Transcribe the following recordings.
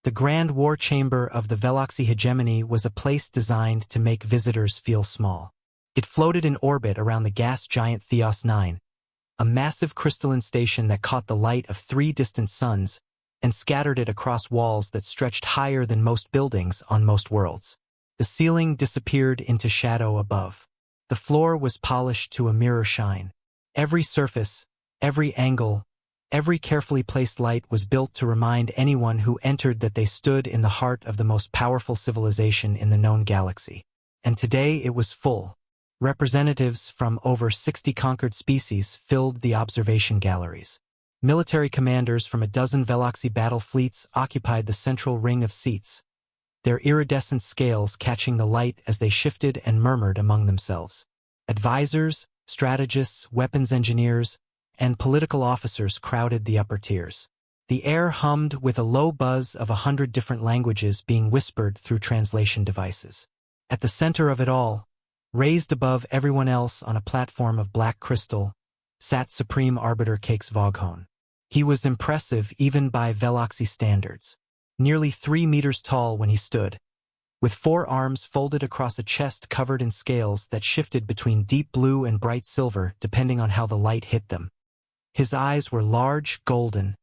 The Grand War Chamber of the Veloxy Hegemony was a place designed to make visitors feel small. It floated in orbit around the gas giant Theos 9, a massive crystalline station that caught the light of 3 distant suns and scattered it across walls that stretched higher than most buildings on most worlds. The ceiling disappeared into shadow above. The floor was polished to a mirror shine. Every surface, every angle, every carefully placed light was built to remind anyone who entered that they stood in the heart of the most powerful civilization in the known galaxy. And today it was full. Representatives from over 60 conquered species filled the observation galleries. Military commanders from a dozen Veloxy battle fleets occupied the central ring of seats, their iridescent scales catching the light as they shifted and murmured among themselves. Advisors, strategists, weapons engineers, and political officers crowded the upper tiers. The air hummed with a low buzz of 100 different languages being whispered through translation devices. At the center of it all, raised above everyone else on a platform of black crystal, sat Supreme Arbiter Cakes Voghone. He was impressive even by Veloxy standards. Nearly 3 meters tall when he stood, with 4 arms folded across a chest covered in scales that shifted between deep blue and bright silver depending on how the light hit them. His eyes were large, golden,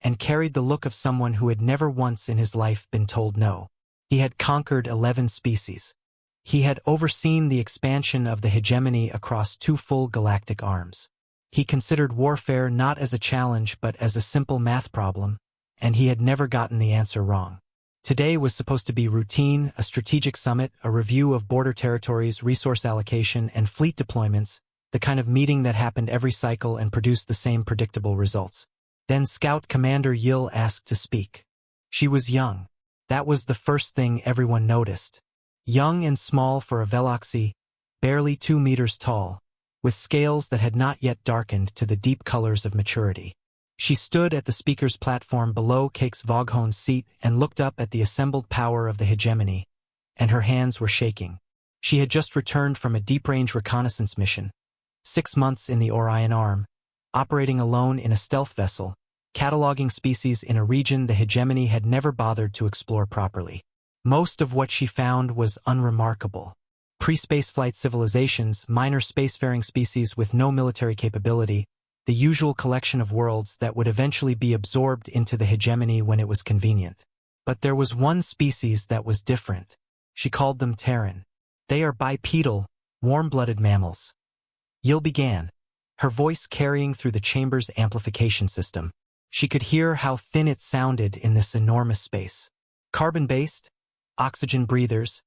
and carried the look of someone who had never once in his life been told no. He had conquered 11 species. He had overseen the expansion of the hegemony across 2 full galactic arms. He considered warfare not as a challenge but as a simple math problem, and he had never gotten the answer wrong. Today was supposed to be routine, a strategic summit, a review of border territories, resource allocation, and fleet deployments, the kind of meeting that happened every cycle and produced the same predictable results. Then Scout Commander Yill asked to speak. She was young. That was the first thing everyone noticed. Young and small for a Veloxy, barely 2 meters tall, with scales that had not yet darkened to the deep colors of maturity. She stood at the speaker's platform below Cakes Voghone's seat and looked up at the assembled power of the hegemony, and her hands were shaking. She had just returned from a deep-range reconnaissance mission, 6 months in the Orion Arm, operating alone in a stealth vessel, cataloging species in a region the hegemony had never bothered to explore properly. Most of what she found was unremarkable. Pre-spaceflight civilizations, minor spacefaring species with no military capability, the usual collection of worlds that would eventually be absorbed into the hegemony when it was convenient. But there was one species that was different. She called them Terran. They are bipedal, warm-blooded mammals. Yill began, her voice carrying through the chamber's amplification system. She could hear how thin it sounded in this enormous space. Carbon-based, oxygen breathers,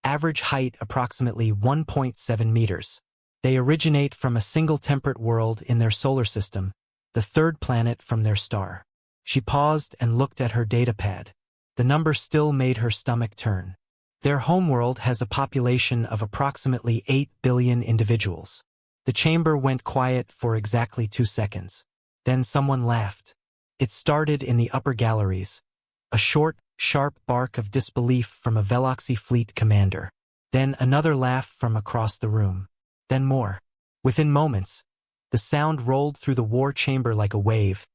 average height approximately 1.7 meters. They originate from a single temperate world in their solar system, the 3rd planet from their star. She paused and looked at her datapad. The number still made her stomach turn. Their homeworld has a population of approximately 8 billion individuals. The chamber went quiet for exactly 2 seconds. Then someone laughed. It started in the upper galleries, a short, sharp bark of disbelief from a Veloxy fleet commander. Then another laugh from across the room. Then more. Within moments, the sound rolled through the war chamber like a wave,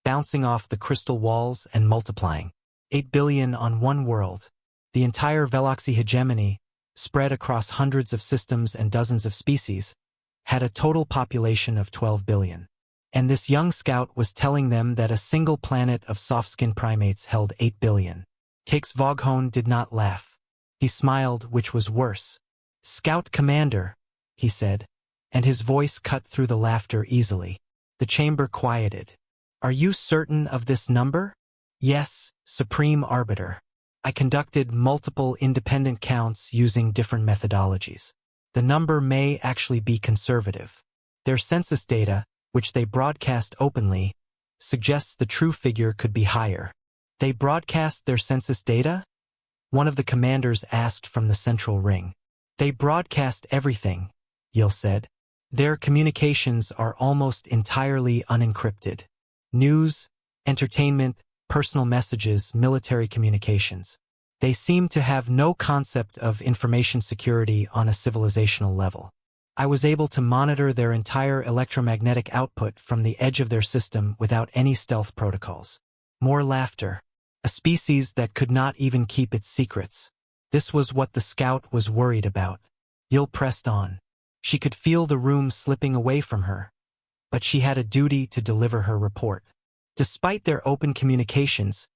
bouncing off the crystal walls and multiplying. 8 billion on one world. The entire Veloxy hegemony, spread across hundreds of systems and dozens of species, had a total population of 12 billion. And this young scout was telling them that a single planet of soft-skinned primates held 8 billion. Cakes Voghone did not laugh. He smiled, which was worse. "Scout Commander," he said, and his voice cut through the laughter easily. The chamber quieted. "Are you certain of this number?" "Yes, Supreme Arbiter. I conducted multiple independent counts using different methodologies. The number may actually be conservative. Their census data, which they broadcast openly, suggests the true figure could be higher." "They broadcast their census data?" one of the commanders asked from the central ring. "They broadcast everything," Yill said. "Their communications are almost entirely unencrypted. News, entertainment, personal messages, military communications. They seem to have no concept of information security on a civilizational level. I was able to monitor their entire electromagnetic output from the edge of their system without any stealth protocols." More laughter. a species that could not even keep its secrets. This was what the scout was worried about. Yil pressed on. She could feel the room slipping away from her, but she had a duty to deliver her report. Despite their open communications,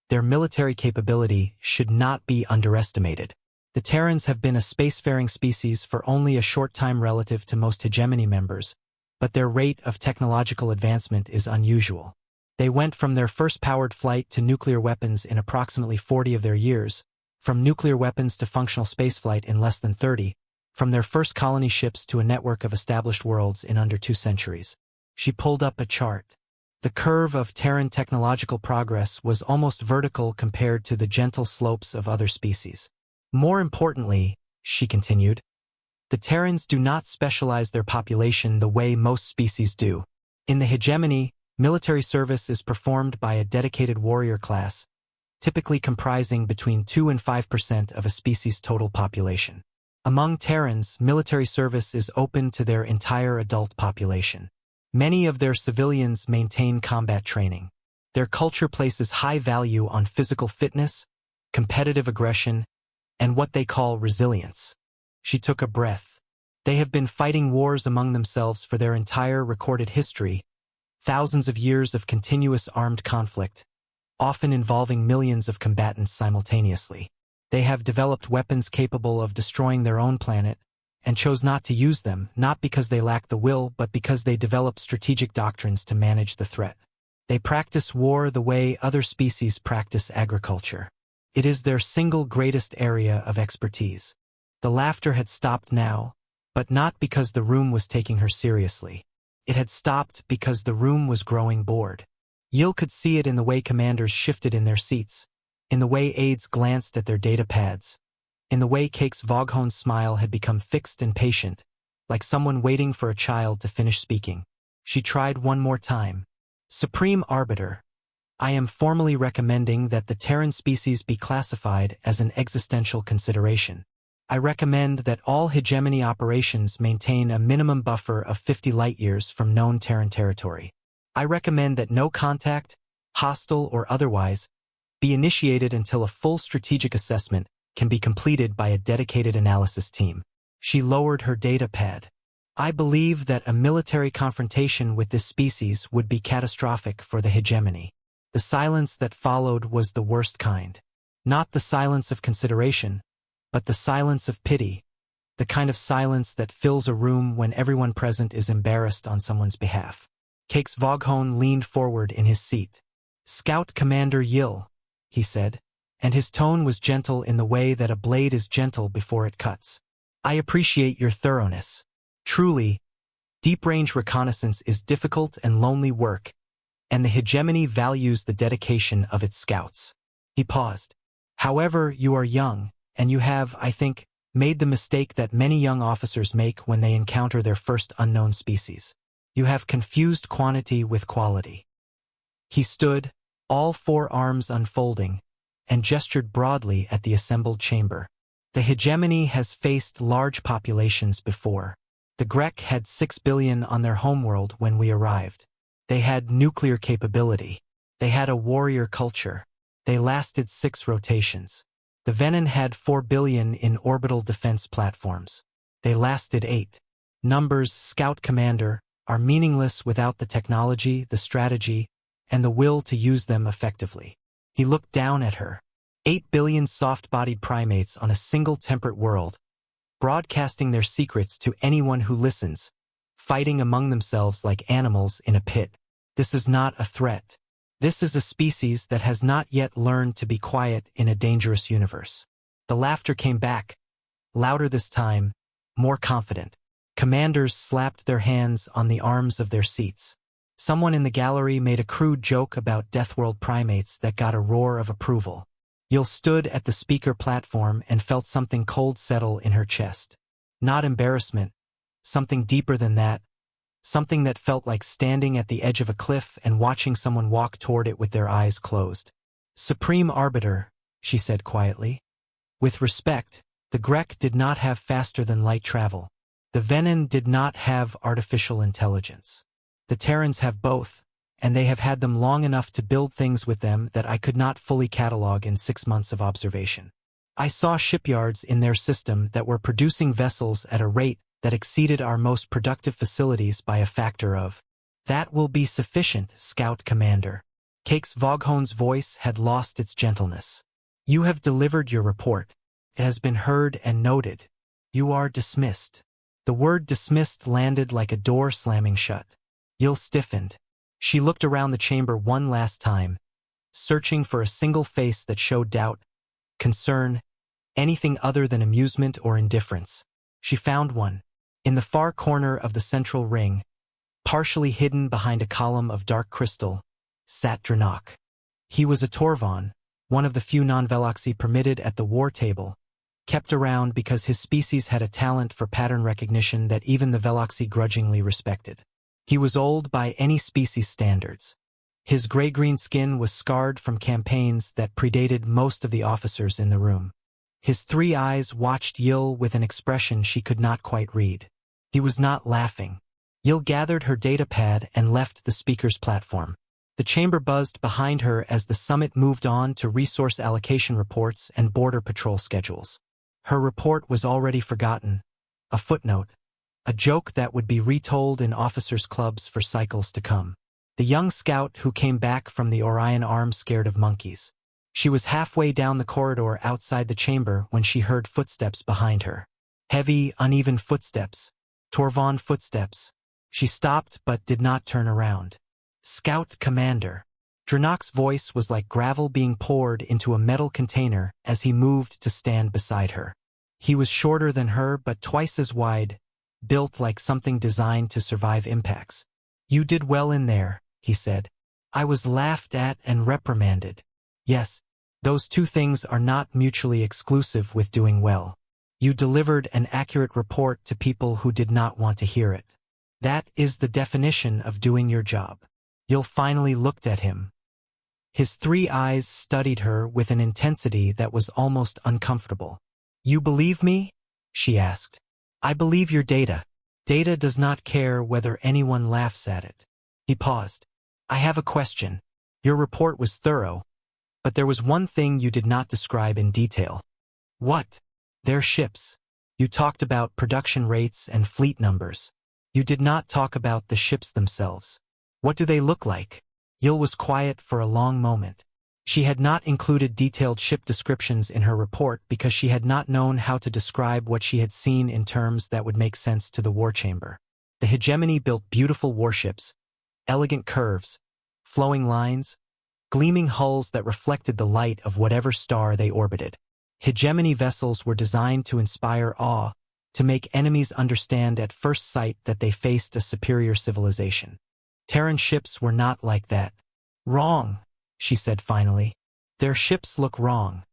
their military capability should not be underestimated. The Terrans have been a spacefaring species for only a short time relative to most hegemony members, but their rate of technological advancement is unusual. They went from their first powered flight to nuclear weapons in approximately 40 of their years, from nuclear weapons to functional spaceflight in less than 30, from their first colony ships to a network of established worlds in under 2 centuries. She pulled up a chart. The curve of Terran technological progress was almost vertical compared to the gentle slopes of other species. More importantly, she continued, the Terrans do not specialize their population the way most species do. In the hegemony, military service is performed by a dedicated warrior class, typically comprising between 2 and 5% of a species' total population. Among Terrans, military service is open to their entire adult population. Many of their civilians maintain combat training. Their culture places high value on physical fitness, competitive aggression, and what they call resilience. She took a breath. They have been fighting wars among themselves for their entire recorded history, thousands of years of continuous armed conflict, often involving millions of combatants simultaneously. They have developed weapons capable of destroying their own planet, and chose not to use them, not because they lack the will, but because they developed strategic doctrines to manage the threat. They practice war the way other species practice agriculture. It is their single greatest area of expertise. The laughter had stopped now, but not because the room was taking her seriously. It had stopped because the room was growing bored. Yil could see it in the way commanders shifted in their seats, in the way aides glanced at their data pads, in the way Cake's Voghon's smile had become fixed and patient, like someone waiting for a child to finish speaking. She tried one more time. Supreme Arbiter, I am formally recommending that the Terran species be classified as an existential consideration. I recommend that all hegemony operations maintain a minimum buffer of 50 light-years from known Terran territory. I recommend that no contact, hostile or otherwise, be initiated until a full strategic assessment can be completed by a dedicated analysis team. She lowered her data pad. I believe that a military confrontation with this species would be catastrophic for the hegemony. The silence that followed was the worst kind. Not the silence of consideration, but the silence of pity, the kind of silence that fills a room when everyone present is embarrassed on someone's behalf. Cake's Voghon leaned forward in his seat. Scout Commander Yil, he said, and his tone was gentle in the way that a blade is gentle before it cuts. I appreciate your thoroughness. Truly, deep-range reconnaissance is difficult and lonely work, and the hegemony values the dedication of its scouts. He paused. However, you are young, and you have, I think, made the mistake that many young officers make when they encounter their first unknown species. You have confused quantity with quality. He stood, all 4 arms unfolding, and gestured broadly at the assembled chamber. The hegemony has faced large populations before. The Grek had 6 billion on their homeworld when we arrived. They had nuclear capability. They had a warrior culture. They lasted 6 rotations. The Venin had 4 billion in orbital defense platforms. They lasted 8. Numbers, Scout Commander, are meaningless without the technology, the strategy, and the will to use them effectively. He looked down at her. 8 billion soft-bodied primates on a single temperate world, broadcasting their secrets to anyone who listens, fighting among themselves like animals in a pit. This is not a threat. This is a species that has not yet learned to be quiet in a dangerous universe. The laughter came back, louder this time, more confident. Commanders slapped their hands on the arms of their seats. Someone in the gallery made a crude joke about Deathworld primates that got a roar of approval. Yil stood at the speaker platform and felt something cold settle in her chest. Not embarrassment, something deeper than that, something that felt like standing at the edge of a cliff and watching someone walk toward it with their eyes closed. Supreme Arbiter, she said quietly. With respect, the Grek did not have faster-than-light travel. The Venin did not have artificial intelligence. The Terrans have both, and they have had them long enough to build things with them that I could not fully catalog in 6 months of observation. I saw shipyards in their system that were producing vessels at a rate that exceeded our most productive facilities by a factor of. That will be sufficient, Scout Commander. Cake's Voghone's voice had lost its gentleness. You have delivered your report. It has been heard and noted. You are dismissed. The word dismissed landed like a door slamming shut. Yil stiffened. She looked around the chamber one last time, searching for a single face that showed doubt, concern, anything other than amusement or indifference. She found one. In the far corner of the central ring, partially hidden behind a column of dark crystal, sat Dranok. He was a Torvon, one of the few non-Veloxi permitted at the war table, kept around because his species had a talent for pattern recognition that even the Veloxi grudgingly respected. He was old by any species standards. His gray-green skin was scarred from campaigns that predated most of the officers in the room. His 3 eyes watched Yil with an expression she could not quite read. He was not laughing. Yil gathered her datapad and left the speaker's platform. The chamber buzzed behind her as the summit moved on to resource allocation reports and border patrol schedules. Her report was already forgotten. A footnote. A joke that would be retold in officers' clubs for cycles to come. The young scout who came back from the Orion Arm scared of monkeys. She was halfway down the corridor outside the chamber when she heard footsteps behind her. Heavy, uneven footsteps. Torvon footsteps. She stopped but did not turn around. Scout Commander. Dranok's voice was like gravel being poured into a metal container as he moved to stand beside her. He was shorter than her but twice as wide, built like something designed to survive impacts. You did well in there, he said. I was laughed at and reprimanded. Yes, those two things are not mutually exclusive with doing well. You delivered an accurate report to people who did not want to hear it. That is the definition of doing your job. Yil finally looked at him. His 3 eyes studied her with an intensity that was almost uncomfortable. You believe me? She asked. I believe your data. Data does not care whether anyone laughs at it. He paused. I have a question. Your report was thorough, but there was one thing you did not describe in detail. What? Their ships. You talked about production rates and fleet numbers. You did not talk about the ships themselves. What do they look like? Yil was quiet for a long moment. She had not included detailed ship descriptions in her report because she had not known how to describe what she had seen in terms that would make sense to the war chamber. The hegemony built beautiful warships, elegant curves, flowing lines, gleaming hulls that reflected the light of whatever star they orbited. Hegemony vessels were designed to inspire awe, to make enemies understand at first sight that they faced a superior civilization. Terran ships were not like that. Wrong, she said finally. Their ships look wrong.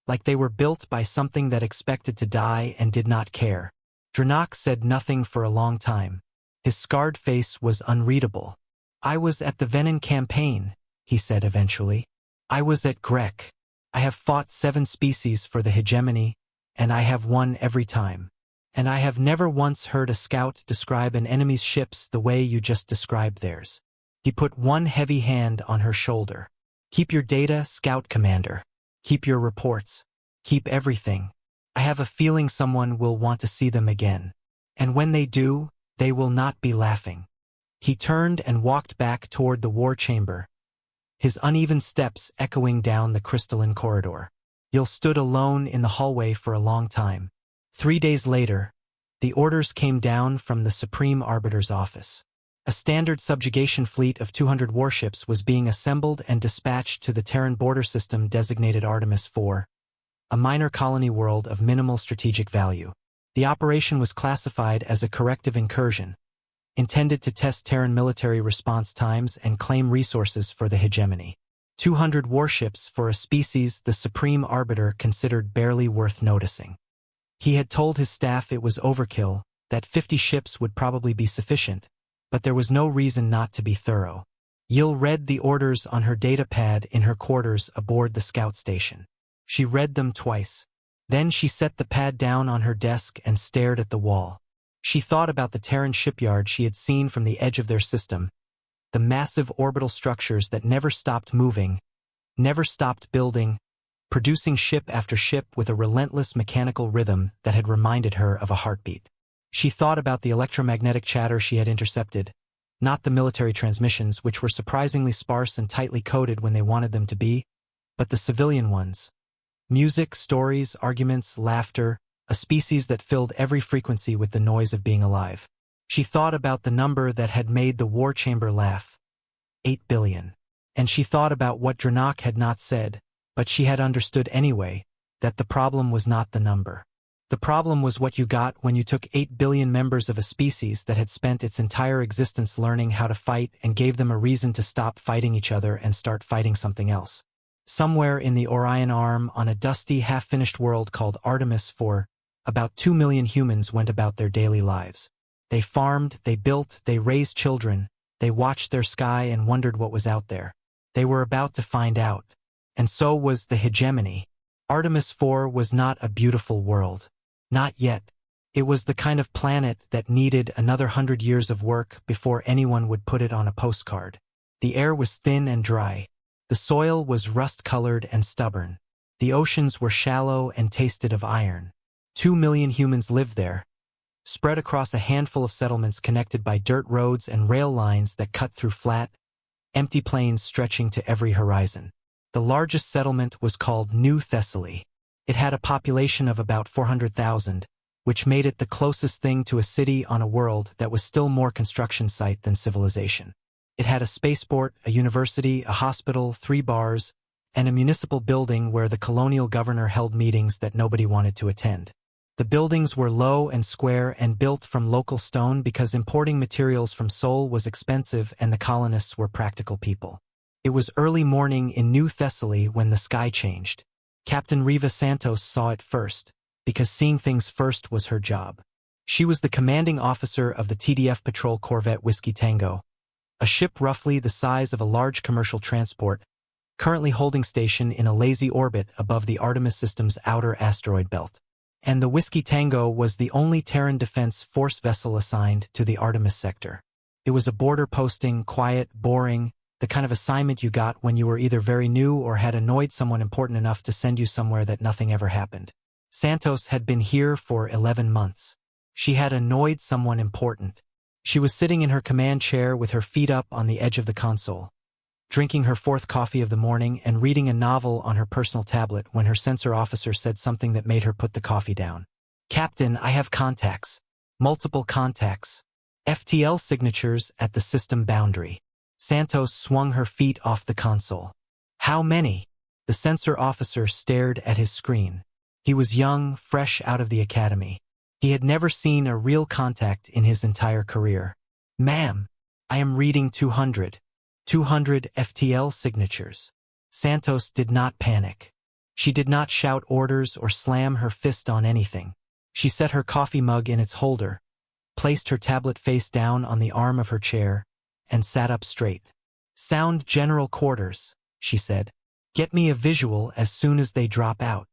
Like they were built by something that expected to die and did not care. Dranok said nothing for a long time. His scarred face was unreadable. I was at the Venom campaign, he said eventually. I was at Grek. I have fought 7 species for the hegemony, and I have won every time. And I have never once heard a scout describe an enemy's ships the way you just described theirs. He put one heavy hand on her shoulder. Keep your data, Scout Commander. Keep your reports. Keep everything. I have a feeling someone will want to see them again. And when they do, they will not be laughing. He turned and walked back toward the war chamber, his uneven steps echoing down the crystalline corridor. Yil stood alone in the hallway for a long time. 3 days later, the orders came down from the Supreme Arbiter's office. A standard subjugation fleet of 200 warships was being assembled and dispatched to the Terran border system designated Artemis IV, a minor colony world of minimal strategic value. The operation was classified as a corrective incursion, intended to test Terran military response times and claim resources for the hegemony. 200 warships for a species the Supreme Arbiter considered barely worth noticing. He had told his staff it was overkill, that 50 ships would probably be sufficient, but there was no reason not to be thorough. Yil read the orders on her datapad in her quarters aboard the scout station. She read them twice. Then she set the pad down on her desk and stared at the wall. She thought about the Terran shipyard she had seen from the edge of their system, the massive orbital structures that never stopped moving, never stopped building, producing ship after ship with a relentless mechanical rhythm that had reminded her of a heartbeat. She thought about the electromagnetic chatter she had intercepted, not the military transmissions, which were surprisingly sparse and tightly coded when they wanted them to be, but the civilian ones. Music, stories, arguments, laughter, a species that filled every frequency with the noise of being alive. She thought about the number that had made the war chamber laugh. 8 billion. And she thought about what Dranok had not said, but she had understood anyway, that the problem was not the number. The problem was what you got when you took 8 billion members of a species that had spent its entire existence learning how to fight and gave them a reason to stop fighting each other and start fighting something else. Somewhere in the Orion Arm, on a dusty, half-finished world called Artemis 4, about 2 million humans went about their daily lives. They farmed, they built, they raised children, they watched their sky and wondered what was out there. They were about to find out. And so was the hegemony. Artemis 4 was not a beautiful world. Not yet. It was the kind of planet that needed another 100 years of work before anyone would put it on a postcard. The air was thin and dry. The soil was rust-colored and stubborn. The oceans were shallow and tasted of iron. 2 million humans lived there, spread across a handful of settlements connected by dirt roads and rail lines that cut through flat, empty plains stretching to every horizon. The largest settlement was called New Thessaly. It had a population of about 400,000, which made it the closest thing to a city on a world that was still more construction site than civilization. It had a spaceport, a university, a hospital, 3 bars, and a municipal building where the colonial governor held meetings that nobody wanted to attend. The buildings were low and square and built from local stone because importing materials from Seoul was expensive and the colonists were practical people. It was early morning in New Thessaly when the sky changed. Captain Riva Santos saw it first, because seeing things first was her job. She was the commanding officer of the TDF patrol corvette Whiskey Tango, a ship roughly the size of a large commercial transport, currently holding station in a lazy orbit above the Artemis system's outer asteroid belt. And the Whiskey Tango was the only Terran Defense Force vessel assigned to the Artemis sector. It was a border posting, quiet, boring, the kind of assignment you got when you were either very new or had annoyed someone important enough to send you somewhere that nothing ever happened. Santos had been here for 11 months. She had annoyed someone important. She was sitting in her command chair with her feet up on the edge of the console, drinking her 4th coffee of the morning and reading a novel on her personal tablet when her sensor officer said something that made her put the coffee down. "Captain, I have contacts. Multiple contacts. FTL signatures at the system boundary." Santos swung her feet off the console. "How many?" The sensor officer stared at his screen. He was young, fresh out of the academy. He had never seen a real contact in his entire career. "Ma'am, I am reading 200. 200 FTL signatures." Santos did not panic. She did not shout orders or slam her fist on anything. She set her coffee mug in its holder, placed her tablet face down on the arm of her chair, and sat up straight. "Sound general quarters," she said. "Get me a visual as soon as they drop out."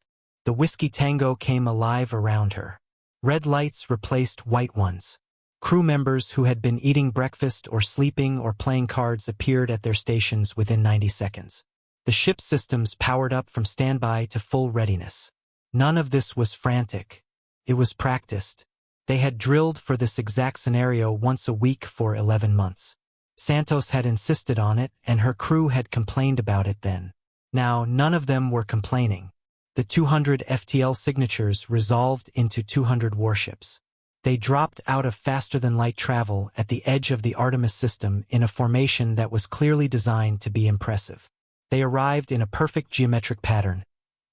The Whiskey Tango came alive around her. Red lights replaced white ones. Crew members who had been eating breakfast or sleeping or playing cards appeared at their stations within 90 seconds. The ship systems powered up from standby to full readiness. None of this was frantic. It was practiced. They had drilled for this exact scenario once a week for 11 months. Santos had insisted on it, and her crew had complained about it then. Now, none of them were complaining. The 200 FTL signatures resolved into 200 warships. They dropped out of faster-than-light travel at the edge of the Artemis system in a formation that was clearly designed to be impressive. They arrived in a perfect geometric pattern,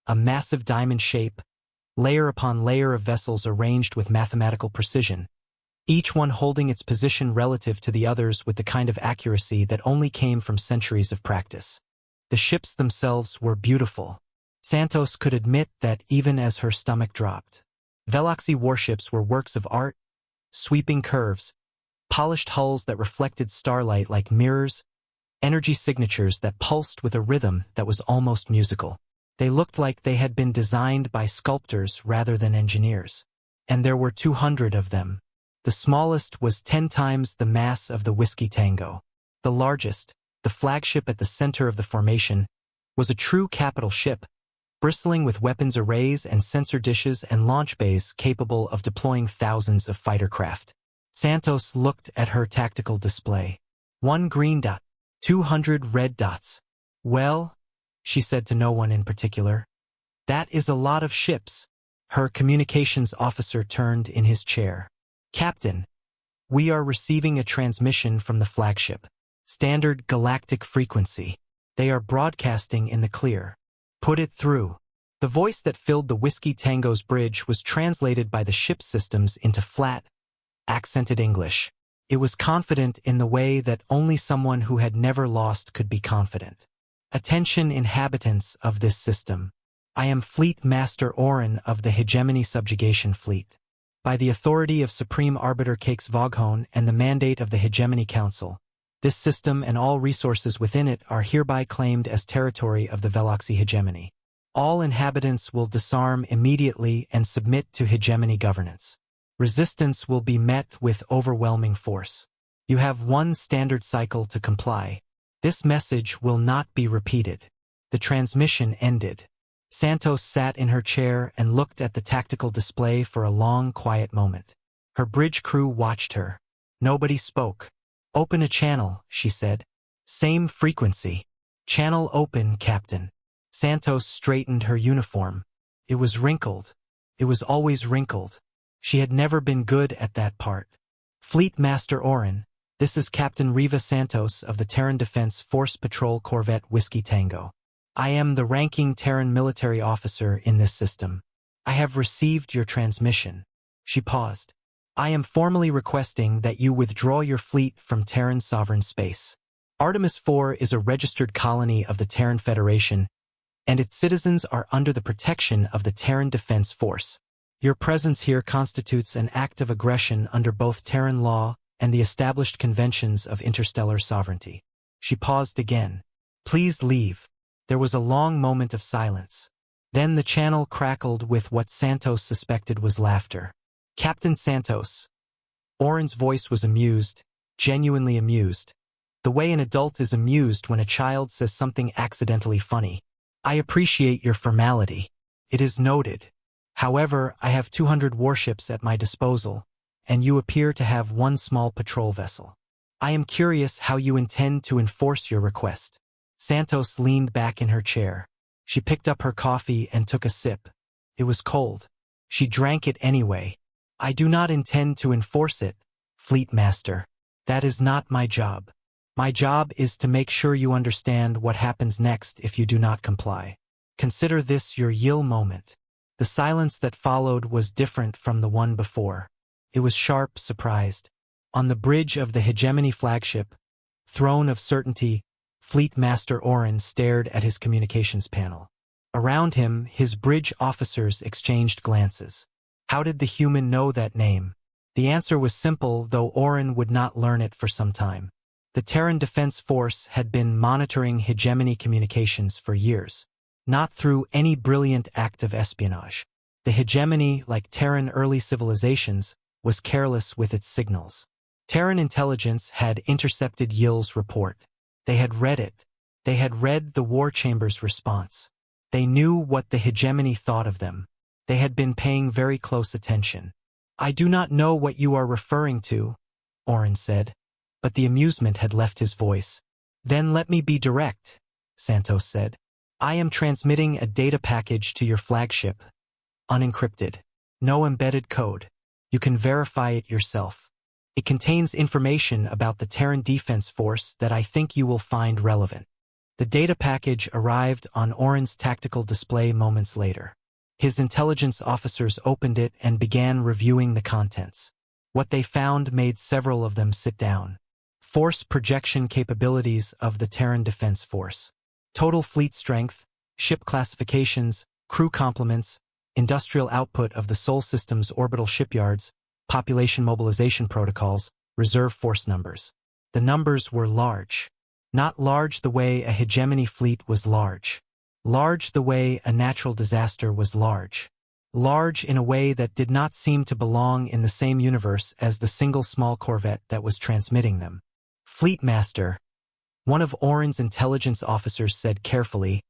a massive diamond shape, layer upon layer of vessels arranged with mathematical precision, each one holding its position relative to the others with the kind of accuracy that only came from centuries of practice. The ships themselves were beautiful. Santos could admit that even as her stomach dropped. Veloxy warships were works of art, sweeping curves, polished hulls that reflected starlight like mirrors, energy signatures that pulsed with a rhythm that was almost musical. They looked like they had been designed by sculptors rather than engineers. And there were 200 of them. The smallest was 10 times the mass of the Whiskey Tango. The largest, the flagship at the center of the formation, was a true capital ship, bristling with weapons arrays and sensor dishes and launch bays capable of deploying thousands of fighter craft. Santos looked at her tactical display. 1 green dot, 200 red dots. Well, she said to no one in particular. That is a lot of ships. Her communications officer turned in his chair. Captain, we are receiving a transmission from the flagship. Standard galactic frequency. They are broadcasting in the clear. Put it through. The voice that filled the Whiskey Tango's bridge was translated by the ship systems into flat, accented English. It was confident in the way that only someone who had never lost could be confident. Attention inhabitants of this system. I am Fleet Master Oren of the Hegemony Subjugation Fleet. By the authority of Supreme Arbiter Cakes Voghone and the mandate of the Hegemony Council, this system and all resources within it are hereby claimed as territory of the Veloxy Hegemony. All inhabitants will disarm immediately and submit to hegemony governance. Resistance will be met with overwhelming force. You have 1 standard cycle to comply. This message will not be repeated. The transmission ended. Santos sat in her chair and looked at the tactical display for a long, quiet moment. Her bridge crew watched her. Nobody spoke. Open a channel, she said. Same frequency. Channel open, Captain. Santos straightened her uniform. It was wrinkled. It was always wrinkled. She had never been good at that part. Fleet Master Oren, this is Captain Riva Santos of the Terran Defense Force Patrol Corvette Whiskey Tango. I am the ranking Terran military officer in this system. I have received your transmission. She paused. I am formally requesting that you withdraw your fleet from Terran sovereign space. Artemis IV is a registered colony of the Terran Federation, and its citizens are under the protection of the Terran Defense Force. Your presence here constitutes an act of aggression under both Terran law and the established conventions of interstellar sovereignty. She paused again. Please leave. There was a long moment of silence. Then the channel crackled with what Santos suspected was laughter. Captain Santos. Oren's voice was amused, genuinely amused. The way an adult is amused when a child says something accidentally funny. I appreciate your formality. It is noted. However, I have 200 warships at my disposal, and you appear to have 1 small patrol vessel. I am curious how you intend to enforce your request. Santos leaned back in her chair. She picked up her coffee and took a sip. It was cold. She drank it anyway. I do not intend to enforce it, Fleet Master. That is not my job. My job is to make sure you understand what happens next if you do not comply. Consider this your Yil moment. The silence that followed was different from the one before. It was sharp, surprised. On the bridge of the Hegemony flagship, Throne of Certainty, Fleet Master Oren stared at his communications panel. Around him, his bridge officers exchanged glances. How did the human know that name? The answer was simple, though Oren would not learn it for some time. The Terran Defense Force had been monitoring hegemony communications for years. Not through any brilliant act of espionage. The hegemony, like Terran early civilizations, was careless with its signals. Terran intelligence had intercepted Yil's report. They had read it. They had read the War Chamber's response. They knew what the hegemony thought of them. They had been paying very close attention. I do not know what you are referring to, Oren said, but the amusement had left his voice. Then let me be direct, Santos said. I am transmitting a data package to your flagship. Unencrypted. No embedded code. You can verify it yourself. It contains information about the Terran Defense Force that I think you will find relevant. The data package arrived on Oren's tactical display moments later. His intelligence officers opened it and began reviewing the contents. What they found made several of them sit down. Force projection capabilities of the Terran Defense Force. Total fleet strength, ship classifications, crew complements, industrial output of the Sol System's orbital shipyards, population mobilization protocols, reserve force numbers. The numbers were large. Not large the way a hegemony fleet was large. Large the way a natural disaster was large. Large in a way that did not seem to belong in the same universe as the single small corvette that was transmitting them. Fleet Master, One of Oren's intelligence officers said carefully,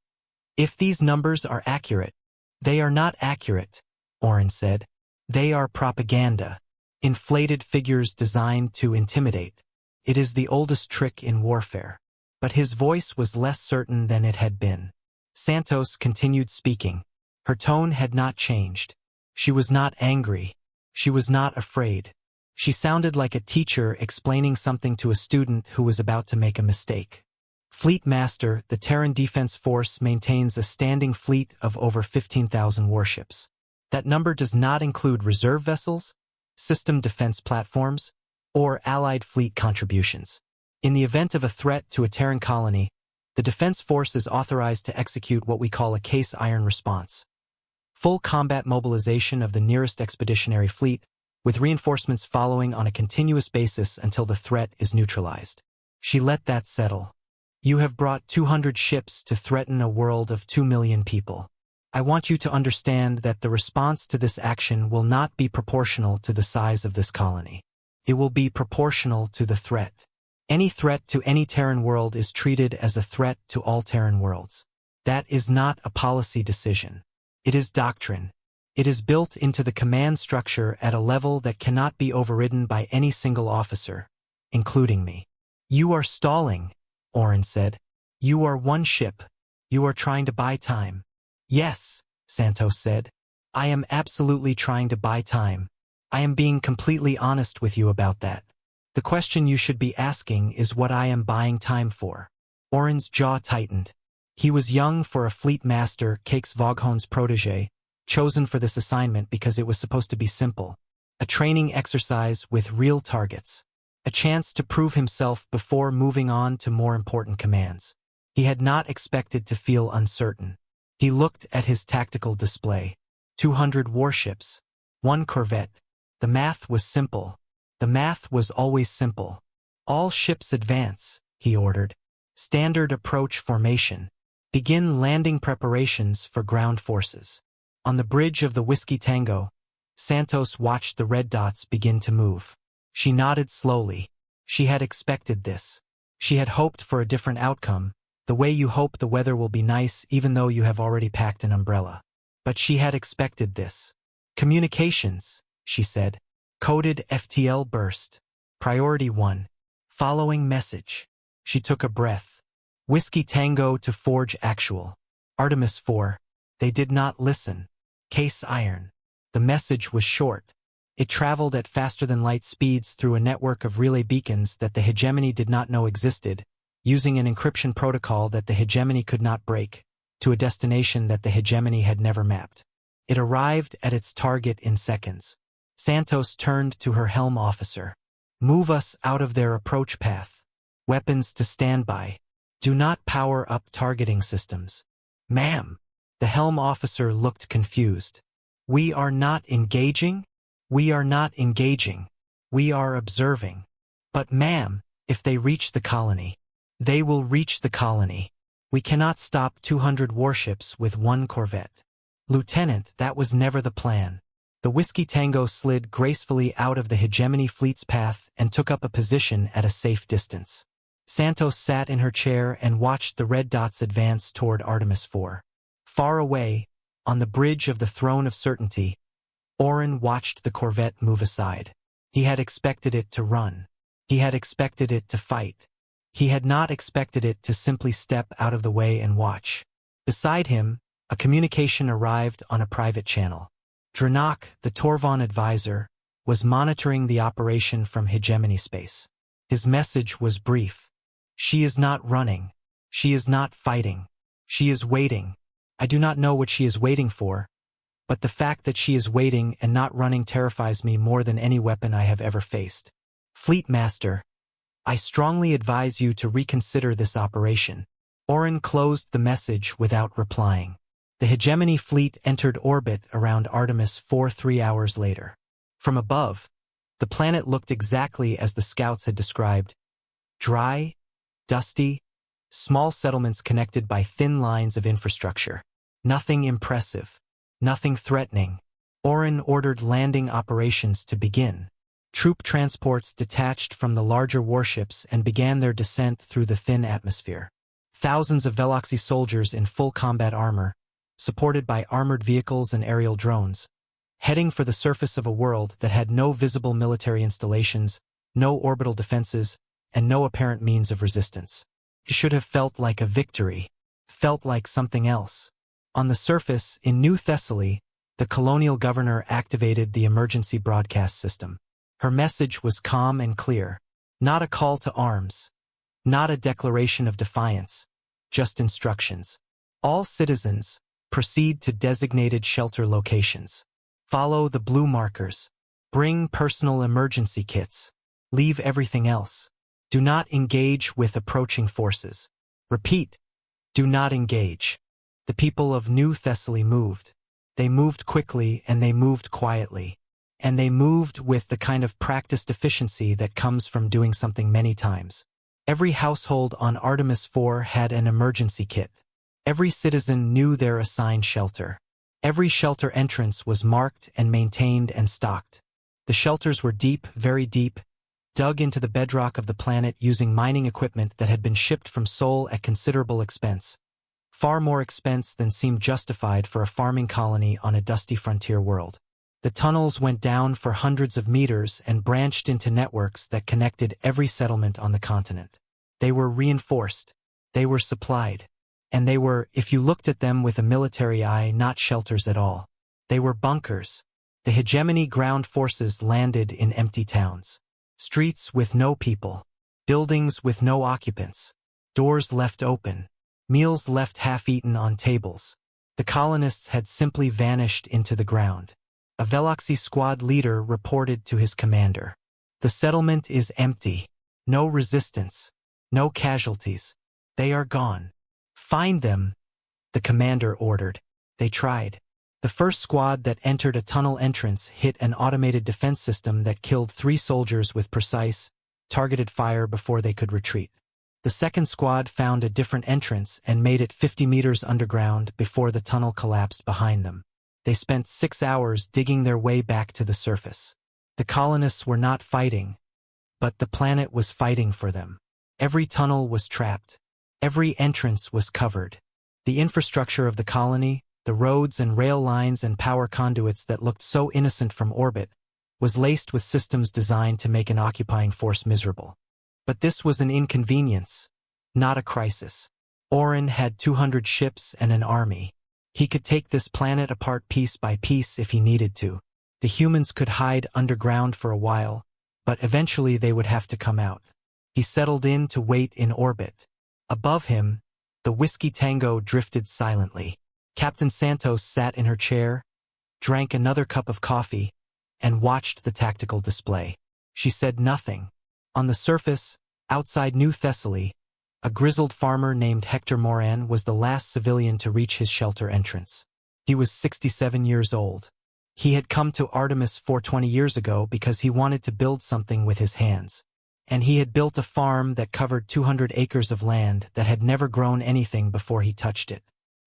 "If these numbers are accurate." "They are not accurate," Oren said. "They are propaganda. Inflated figures designed to intimidate. It is the oldest trick in warfare." But his voice was less certain than it had been. Santos continued speaking. Her tone had not changed. She was not angry. She was not afraid. She sounded like a teacher explaining something to a student who was about to make a mistake. "Fleet Master, the Terran Defense Force maintains a standing fleet of over 15,000 warships. That number does not include reserve vessels, system defense platforms, or allied fleet contributions. In the event of a threat to a Terran colony, the Defense Force is authorized to execute what we call a case iron response. Full combat mobilization of the nearest expeditionary fleet, with reinforcements following on a continuous basis until the threat is neutralized." She let that settle. "You have brought 200 ships to threaten a world of 2 million people. I want you to understand that the response to this action will not be proportional to the size of this colony. It will be proportional to the threat. Any threat to any Terran world is treated as a threat to all Terran worlds. That is not a policy decision. It is doctrine. It is built into the command structure at a level that cannot be overridden by any single officer, including me." "You are stalling," Oren said. "You are one ship. You are trying to buy time." "Yes," Santos said. "I am absolutely trying to buy time. I am being completely honest with you about that. The question you should be asking is what I am buying time for." Oren's jaw tightened. He was young for a fleet master, Cakes Voghon's protege, chosen for this assignment because it was supposed to be simple. A training exercise with real targets. A chance to prove himself before moving on to more important commands. He had not expected to feel uncertain. He looked at his tactical display. 200 warships. 1 corvette. The math was simple. The math was always simple. "All ships advance," he ordered. "Standard approach formation. Begin landing preparations for ground forces." On the bridge of the Whiskey Tango, Santos watched the red dots begin to move. She nodded slowly. She had expected this. She had hoped for a different outcome, the way you hope the weather will be nice even though you have already packed an umbrella. But she had expected this. "Communications," she said. "Coded FTL burst. Priority 1. Following message." She took a breath. "Whiskey Tango to Forge Actual. Artemis 4. They did not listen. Case iron." The message was short. It traveled at faster-than-light speeds through a network of relay beacons that the hegemony did not know existed, using an encryption protocol that the hegemony could not break, to a destination that the hegemony had never mapped. It arrived at its target in seconds. Santos turned to her helm officer. "Move us out of their approach path. Weapons to standby. Do not power up targeting systems." "Ma'am." The helm officer looked confused. "We are not engaging? We are not engaging. We are observing." "But ma'am, if they reach the colony." "They will reach the colony. We cannot stop 200 warships with 1 corvette." "Lieutenant, that was never the plan." The Whiskey Tango slid gracefully out of the hegemony fleet's path and took up a position at a safe distance. Santos sat in her chair and watched the red dots advance toward Artemis 4. Far away, on the bridge of the Throne of Certainty, Oren watched the corvette move aside. He had expected it to run. He had expected it to fight. He had not expected it to simply step out of the way and watch. Beside him, a communication arrived on a private channel. Dranok, the Torvon advisor, was monitoring the operation from hegemony space. His message was brief. "She is not running. She is not fighting. She is waiting. I do not know what she is waiting for, but the fact that she is waiting and not running terrifies me more than any weapon I have ever faced. Fleet Master, I strongly advise you to reconsider this operation." Oren closed the message without replying. The hegemony fleet entered orbit around Artemis 4 3 hours later. From above, the planet looked exactly as the scouts had described. Dry, dusty, small settlements connected by thin lines of infrastructure. Nothing impressive. Nothing threatening. Oren ordered landing operations to begin. Troop transports detached from the larger warships and began their descent through the thin atmosphere. Thousands of Veloxy soldiers in full combat armor, supported by armored vehicles and aerial drones, heading for the surface of a world that had no visible military installations, no orbital defenses, and no apparent means of resistance. It should have felt like a victory, felt like something else. On the surface, in New Thessaly, the colonial governor activated the emergency broadcast system. Her message was calm and clear. Not a call to arms. Not a declaration of defiance. Just instructions. All citizens, proceed to designated shelter locations. Follow the blue markers. Bring personal emergency kits. Leave everything else. Do not engage with approaching forces. Repeat, do not engage. The people of New Thessaly moved. They moved quickly and they moved quietly. And they moved with the kind of practiced efficiency that comes from doing something many times. Every household on Artemis IV had an emergency kit. Every citizen knew their assigned shelter. Every shelter entrance was marked and maintained and stocked. The shelters were deep, very deep, dug into the bedrock of the planet using mining equipment that had been shipped from Sol at considerable expense. Far more expense than seemed justified for a farming colony on a dusty frontier world. The tunnels went down for hundreds of meters and branched into networks that connected every settlement on the continent. They were reinforced. They were supplied. And they were, if you looked at them with a military eye, not shelters at all. They were bunkers. The hegemony ground forces landed in empty towns. Streets with no people. Buildings with no occupants. Doors left open. Meals left half-eaten on tables. The colonists had simply vanished into the ground. A Veloxy squad leader reported to his commander. The settlement is empty. No resistance. No casualties. They are gone. Find them, the commander ordered. They tried. The first squad that entered a tunnel entrance hit an automated defense system that killed 3 soldiers with precise, targeted fire before they could retreat. The second squad found a different entrance and made it 50 meters underground before the tunnel collapsed behind them. They spent 6 hours digging their way back to the surface. The colonists were not fighting, but the planet was fighting for them. Every tunnel was trapped. Every entrance was covered. The infrastructure of the colony, the roads and rail lines and power conduits that looked so innocent from orbit, was laced with systems designed to make an occupying force miserable. But this was an inconvenience, not a crisis. Orin had 200 ships and an army. He could take this planet apart piece by piece if he needed to. The humans could hide underground for a while, but eventually they would have to come out. He settled in to wait in orbit. Above him, the Whiskey Tango drifted silently. Captain Santos sat in her chair, drank another cup of coffee, and watched the tactical display. She said nothing. On the surface, outside New Thessaly, a grizzled farmer named Hector Moran was the last civilian to reach his shelter entrance. He was 67 years old. He had come to Artemis 420 years ago because he wanted to build something with his hands. And he had built a farm that covered 200 acres of land that had never grown anything before he touched it.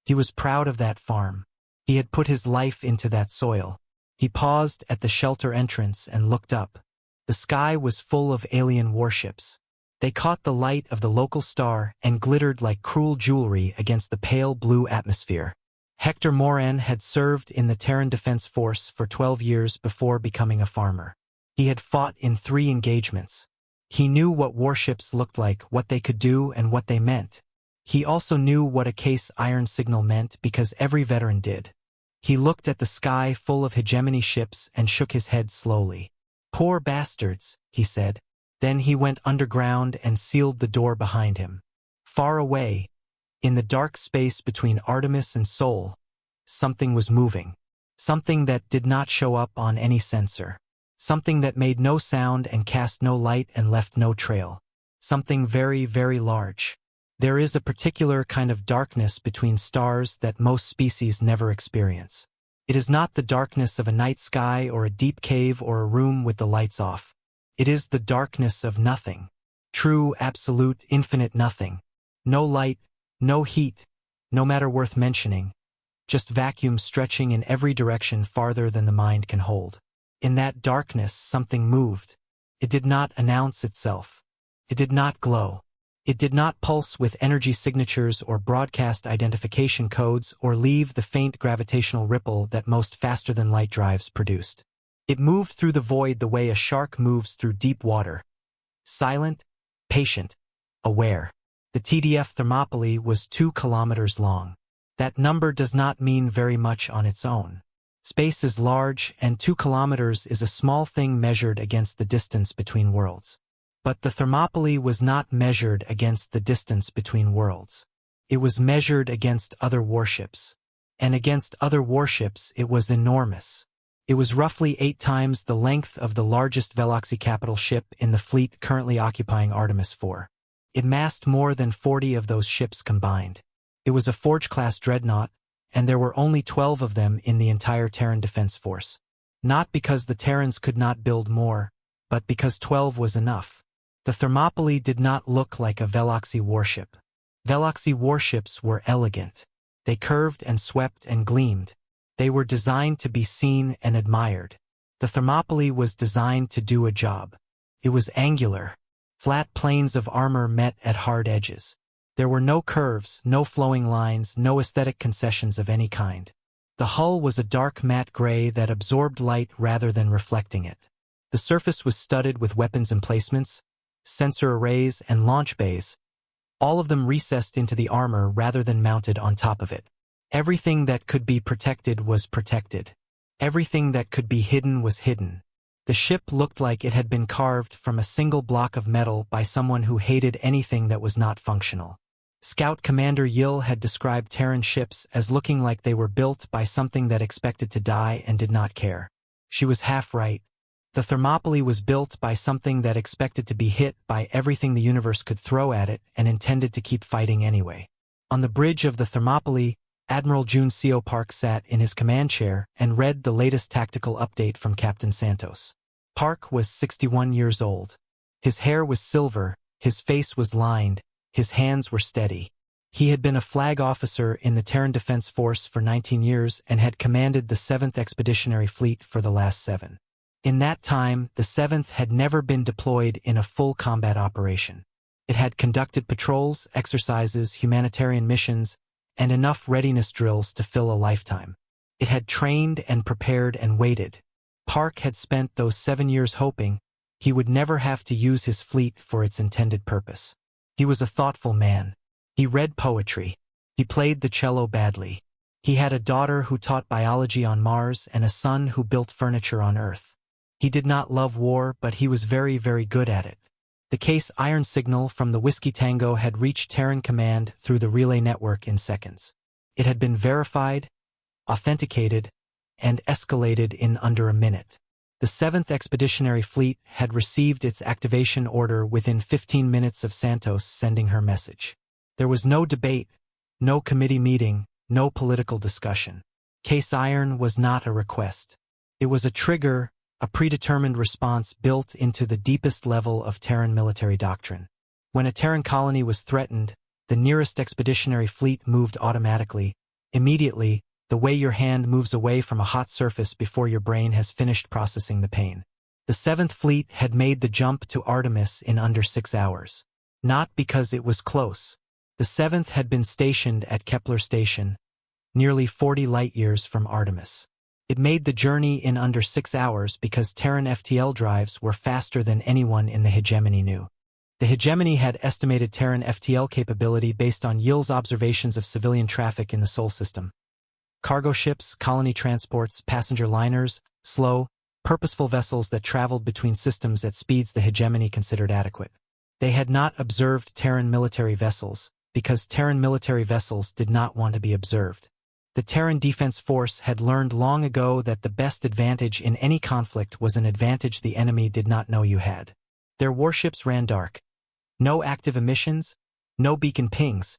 He was proud of that farm. He had put his life into that soil. He paused at the shelter entrance and looked up. The sky was full of alien warships. They caught the light of the local star and glittered like cruel jewelry against the pale blue atmosphere. Hector Moran had served in the Terran Defense Force for 12 years before becoming a farmer. He had fought in 3 engagements. He knew what warships looked like, what they could do, and what they meant. He also knew what a case iron signal meant because every veteran did. He looked at the sky full of hegemony ships and shook his head slowly. "Poor bastards," he said. Then he went underground and sealed the door behind him. Far away, in the dark space between Artemis and Sol, something was moving. Something that did not show up on any sensor. Something that made no sound and cast no light and left no trail. Something very, very large. There is a particular kind of darkness between stars that most species never experience. It is not the darkness of a night sky or a deep cave or a room with the lights off. It is the darkness of nothing. True, absolute, infinite nothing. No light, no heat, no matter worth mentioning. Just vacuum stretching in every direction farther than the mind can hold. In that darkness, something moved. It did not announce itself. It did not glow. It did not pulse with energy signatures or broadcast identification codes or leave the faint gravitational ripple that most faster-than-light drives produced. It moved through the void the way a shark moves through deep water. Silent, patient, aware. The TDF Thermopylae was 2 kilometers long. That number does not mean very much on its own. Space is large, and 2 kilometers is a small thing measured against the distance between worlds. But the Thermopylae was not measured against the distance between worlds. It was measured against other warships. And against other warships it was enormous. It was roughly 8 times the length of the largest Veloxy capital ship in the fleet currently occupying Artemis IV. It massed more than 40 of those ships combined. It was a Forge-class dreadnought, and there were only 12 of them in the entire Terran Defense Force. Not because the Terrans could not build more, but because 12 was enough. The Thermopylae did not look like a Veloxy warship. Veloxy warships were elegant. They curved and swept and gleamed. They were designed to be seen and admired. The Thermopylae was designed to do a job. It was angular. Flat planes of armor met at hard edges. There were no curves, no flowing lines, no aesthetic concessions of any kind. The hull was a dark matte gray that absorbed light rather than reflecting it. The surface was studded with weapons emplacements, sensor arrays, and launch bays, all of them recessed into the armor rather than mounted on top of it. Everything that could be protected was protected. Everything that could be hidden was hidden. The ship looked like it had been carved from a single block of metal by someone who hated anything that was not functional. Scout Commander Yill had described Terran ships as looking like they were built by something that expected to die and did not care. She was half right. The Thermopylae was built by something that expected to be hit by everything the universe could throw at it and intended to keep fighting anyway. On the bridge of the Thermopylae, Admiral June C.O. Park sat in his command chair and read the latest tactical update from Captain Santos. Park was 61 years old. His hair was silver, his face was lined, his hands were steady. He had been a flag officer in the Terran Defense Force for 19 years and had commanded the 7th Expeditionary Fleet for the last 7. In that time, the 7th had never been deployed in a full combat operation. It had conducted patrols, exercises, humanitarian missions, and enough readiness drills to fill a lifetime. It had trained and prepared and waited. Park had spent those 7 years hoping he would never have to use his fleet for its intended purpose. He was a thoughtful man. He read poetry. He played the cello badly. He had a daughter who taught biology on Mars and a son who built furniture on Earth. He did not love war, but he was very, very good at it. The case iron signal from the Whiskey Tango had reached Terran Command through the relay network in seconds. It had been verified, authenticated, and escalated in under a minute. The 7th Expeditionary Fleet had received its activation order within 15 minutes of Santos sending her message. There was no debate, no committee meeting, no political discussion. Case iron was not a request. It was a trigger, a predetermined response built into the deepest level of Terran military doctrine. When a Terran colony was threatened, the nearest expeditionary fleet moved automatically, immediately, the way your hand moves away from a hot surface before your brain has finished processing the pain. The 7th Fleet had made the jump to Artemis in under 6 hours. Not because it was close. The 7th had been stationed at Kepler Station, nearly 40 light-years from Artemis. It made the journey in under 6 hours because Terran FTL drives were faster than anyone in the hegemony knew. The hegemony had estimated Terran FTL capability based on Yill's observations of civilian traffic in the Sol system. Cargo ships, colony transports, passenger liners, slow, purposeful vessels that traveled between systems at speeds the hegemony considered adequate. They had not observed Terran military vessels, because Terran military vessels did not want to be observed. The Terran Defense Force had learned long ago that the best advantage in any conflict was an advantage the enemy did not know you had. Their warships ran dark. No active emissions, no beacon pings,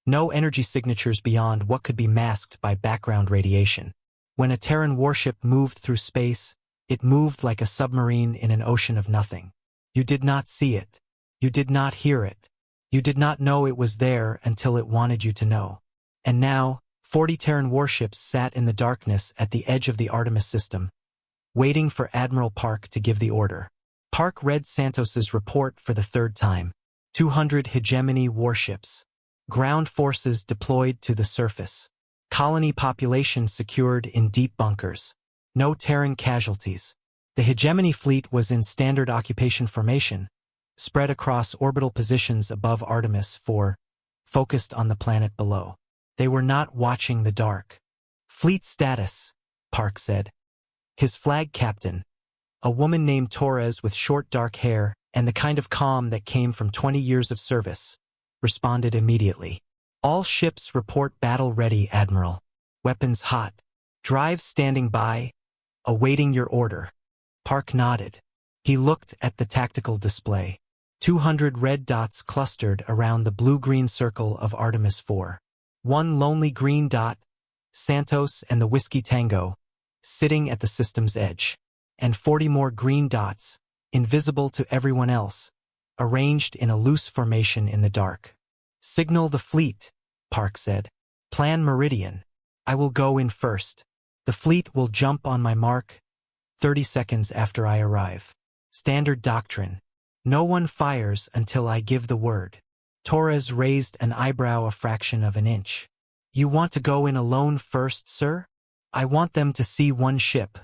no energy signatures beyond what could be masked by background radiation. When a Terran warship moved through space, it moved like a submarine in an ocean of nothing. You did not see it. You did not hear it. You did not know it was there until it wanted you to know. And now, 40 Terran warships sat in the darkness at the edge of the Artemis system, waiting for Admiral Park to give the order. Park read Santos's report for the third time. 200 hegemony warships. Ground forces deployed to the surface. Colony population secured in deep bunkers. No Terran casualties. The hegemony fleet was in standard occupation formation, spread across orbital positions above Artemis IV, focused on the planet below. They were not watching the dark. Fleet status, Park said. His flag captain, a woman named Torres with short dark hair and the kind of calm that came from 20 years of service, responded immediately. All ships report battle ready, Admiral. Weapons hot. Drive standing by, awaiting your order. Park nodded. He looked at the tactical display. 200 red dots clustered around the blue-green circle of Artemis IV. One lonely green dot, Santos and the Whiskey Tango, sitting at the system's edge. And 40 more green dots, invisible to everyone else, arranged in a loose formation in the dark. Signal the fleet, Park said. Plan meridian. I will go in first. The fleet will jump on my mark 30 seconds after I arrive. Standard doctrine. No one fires until I give the word. Torres raised an eyebrow a fraction of an inch. You want to go in alone first, sir? I want them to see one ship.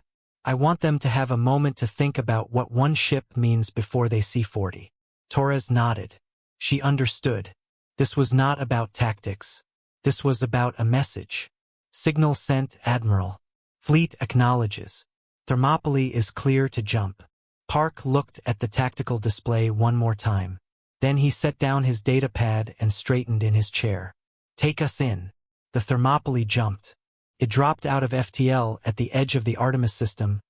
I want them to have a moment to think about what one ship means before they see 40. Torres nodded. She understood. This was not about tactics. This was about a message. Signal sent, Admiral. Fleet acknowledges. Thermopylae is clear to jump. Park looked at the tactical display one more time. Then he set down his data pad and straightened in his chair. Take us in. The Thermopylae jumped. It dropped out of FTL at the edge of the Artemis system,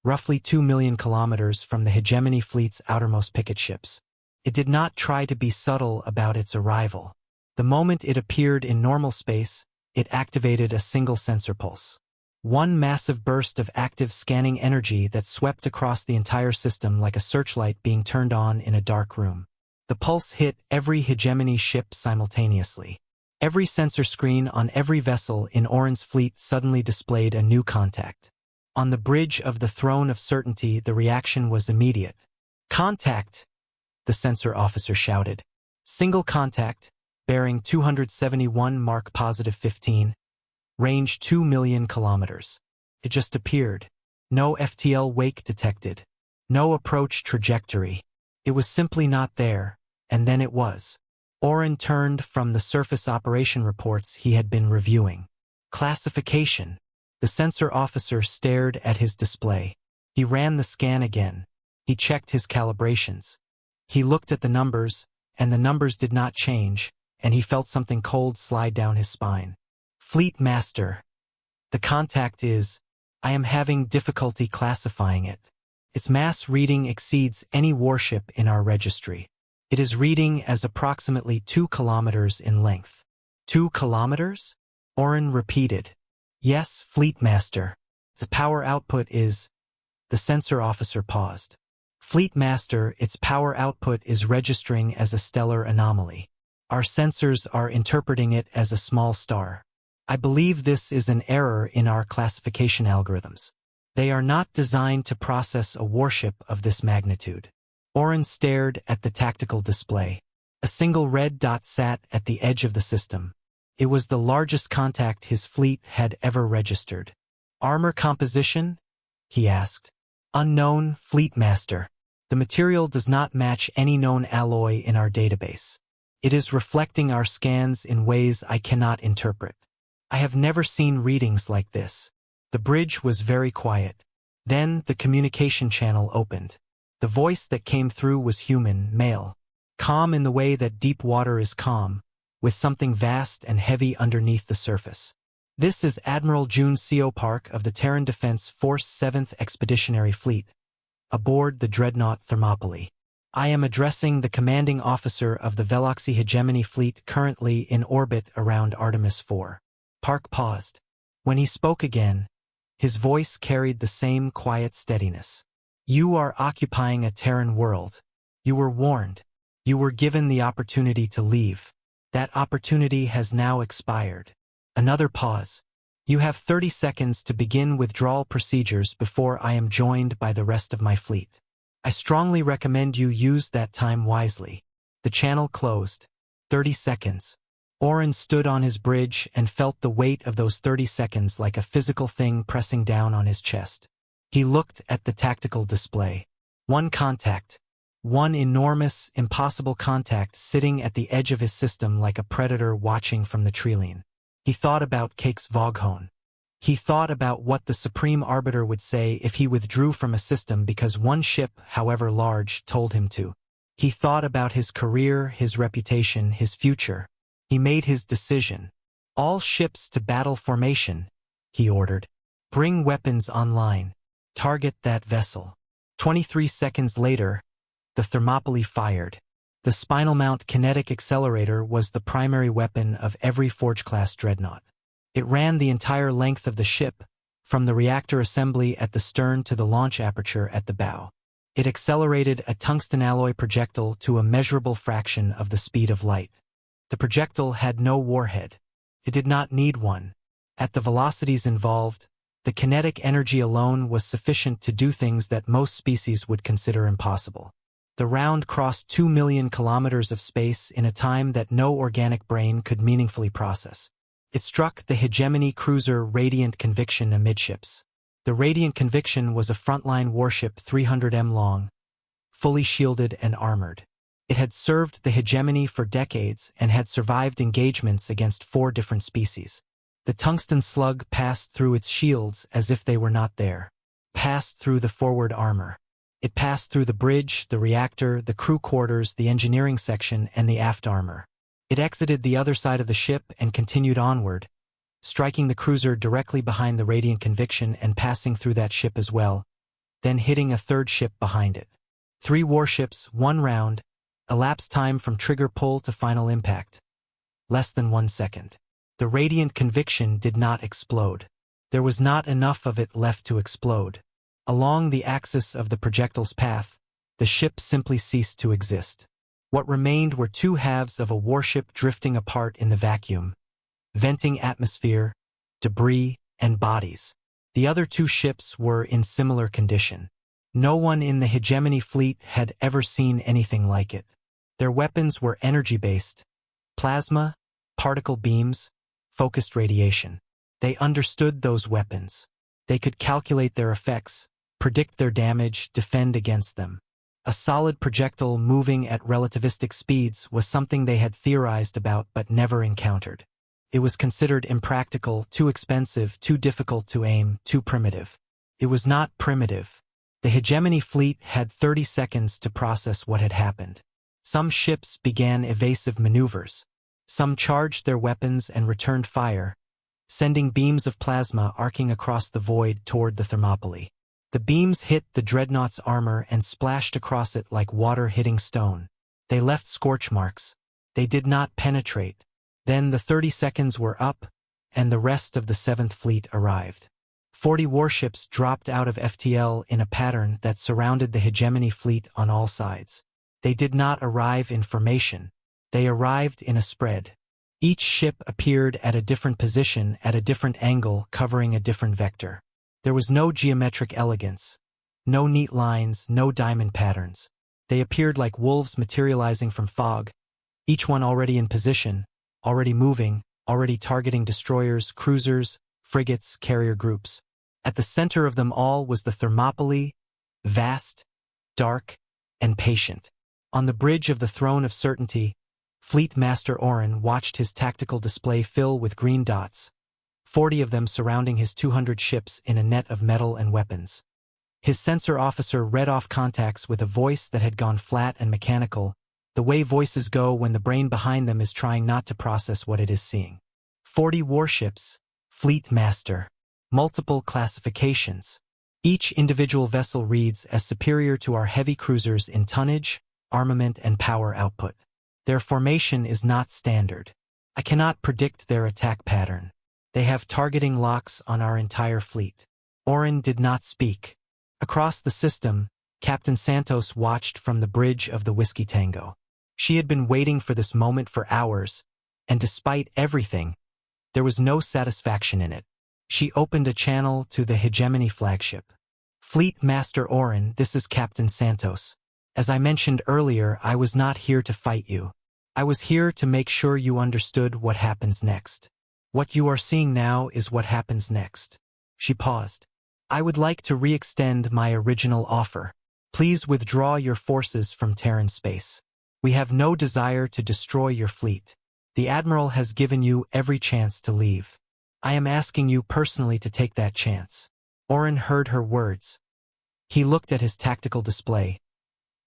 roughly 2 million kilometers from the hegemony fleet's outermost picket ships. It did not try to be subtle about its arrival. The moment it appeared in normal space, it activated a single sensor pulse. One massive burst of active scanning energy that swept across the entire system like a searchlight being turned on in a dark room. The pulse hit every hegemony ship simultaneously. Every sensor screen on every vessel in Oren's fleet suddenly displayed a new contact. On the bridge of the Throne of Certainty, the reaction was immediate. Contact, the sensor officer shouted. Single contact, bearing 271 mark positive 15. Range 2 million kilometers. It just appeared. No FTL wake detected. No approach trajectory. It was simply not there, and then it was. Oren turned from the surface operation reports he had been reviewing. Classification. The sensor officer stared at his display. He ran the scan again. He checked his calibrations. He looked at the numbers, and the numbers did not change, and he felt something cold slide down his spine. Fleet Master. The contact is, I am having difficulty classifying it. Its mass reading exceeds any warship in our registry. It is reading as approximately 2 kilometers in length. 2 kilometers? Oren repeated. Yes, Fleet Master. The power output is... The sensor officer paused. Fleet Master, its power output is registering as a stellar anomaly. Our sensors are interpreting it as a small star. I believe this is an error in our classification algorithms. They are not designed to process a warship of this magnitude. Oren stared at the tactical display. A single red dot sat at the edge of the system. It was the largest contact his fleet had ever registered. Armor composition? He asked. Unknown, Fleet Master. The material does not match any known alloy in our database. It is reflecting our scans in ways I cannot interpret. I have never seen readings like this. The bridge was very quiet. Then the communication channel opened. The voice that came through was human, male. Calm in the way that deep water is calm, with something vast and heavy underneath the surface. This is Admiral June C.O. Park of the Terran Defense Force 7th Expeditionary Fleet, aboard the dreadnought Thermopylae. I am addressing the commanding officer of the Veloxy Hegemony Fleet currently in orbit around Artemis IV. Park paused. When he spoke again, his voice carried the same quiet steadiness. You are occupying a Terran world. You were warned. You were given the opportunity to leave. That opportunity has now expired. Another pause. You have 30 seconds to begin withdrawal procedures before I am joined by the rest of my fleet. I strongly recommend you use that time wisely. The channel closed. 30 seconds. Oren stood on his bridge and felt the weight of those 30 seconds like a physical thing pressing down on his chest. He looked at the tactical display. One contact. One enormous, impossible contact sitting at the edge of his system like a predator watching from the treeline. He thought about Cake's Voghone. He thought about what the Supreme Arbiter would say if he withdrew from a system because one ship, however large, told him to. He thought about his career, his reputation, his future. He made his decision. All ships to battle formation, he ordered. Bring weapons online. Target that vessel. 23 seconds later, the Thermopylae fired. The Spinal Mount kinetic accelerator was the primary weapon of every Forge-class dreadnought. It ran the entire length of the ship, from the reactor assembly at the stern to the launch aperture at the bow. It accelerated a tungsten alloy projectile to a measurable fraction of the speed of light. The projectile had no warhead. It did not need one. At the velocities involved, the kinetic energy alone was sufficient to do things that most species would consider impossible. The round crossed 2 million kilometers of space in a time that no organic brain could meaningfully process. It struck the hegemony cruiser Radiant Conviction amidships. The Radiant Conviction was a frontline warship 300 m long, fully shielded and armored. It had served the hegemony for decades and had survived engagements against 4 different species. The tungsten slug passed through its shields as if they were not there. Passed through the forward armor. It passed through the bridge, the reactor, the crew quarters, the engineering section, and the aft armor. It exited the other side of the ship and continued onward, striking the cruiser directly behind the Radiant Conviction and passing through that ship as well, then hitting a third ship behind it. 3 warships, 1 round, elapsed time from trigger pull to final impact. Less than 1 second. The Radiant Conviction did not explode. There was not enough of it left to explode. Along the axis of the projectile's path, the ship simply ceased to exist. What remained were 2 halves of a warship drifting apart in the vacuum, venting atmosphere, debris, and bodies. The other 2 ships were in similar condition. No one in the hegemony fleet had ever seen anything like it. Their weapons were energy-based: plasma, particle beams, focused radiation. They understood those weapons. They could calculate their effects, predict their damage, defend against them. A solid projectile moving at relativistic speeds was something they had theorized about but never encountered. It was considered impractical, too expensive, too difficult to aim, too primitive. It was not primitive. The hegemony fleet had 30 seconds to process what had happened. Some ships began evasive maneuvers. Some charged their weapons and returned fire, sending beams of plasma arcing across the void toward the Thermopylae. The beams hit the dreadnought's armor and splashed across it like water hitting stone. They left scorch marks. They did not penetrate. Then the 30 seconds were up, and the rest of the 7th Fleet arrived. 40 warships dropped out of FTL in a pattern that surrounded the hegemony fleet on all sides. They did not arrive in formation. They arrived in a spread. Each ship appeared at a different position, at a different angle, covering a different vector. There was no geometric elegance, no neat lines, no diamond patterns. They appeared like wolves materializing from fog, each one already in position, already moving, already targeting destroyers, cruisers, frigates, carrier groups. At the center of them all was the Thermopylae, vast, dark, and patient. On the bridge of the Throne of Certainty, Fleet Master Oren watched his tactical display fill with green dots, 40 of them surrounding his 200 ships in a net of metal and weapons. His sensor officer read off contacts with a voice that had gone flat and mechanical, the way voices go when the brain behind them is trying not to process what it is seeing. 40 warships, Fleet Master. Multiple classifications. Each individual vessel reads as superior to our heavy cruisers in tonnage, armament, and power output. Their formation is not standard. I cannot predict their attack pattern. They have targeting locks on our entire fleet. Oren did not speak. Across the system, Captain Santos watched from the bridge of the Whiskey Tango. She had been waiting for this moment for hours, and despite everything, there was no satisfaction in it. She opened a channel to the Hegemony flagship. Fleet Master Orin, this is Captain Santos. As I mentioned earlier, I was not here to fight you. I was here to make sure you understood what happens next. What you are seeing now is what happens next. She paused. I would like to re-extend my original offer. Please withdraw your forces from Terran space. We have no desire to destroy your fleet. The Admiral has given you every chance to leave. I am asking you personally to take that chance. Orin heard her words. He looked at his tactical display,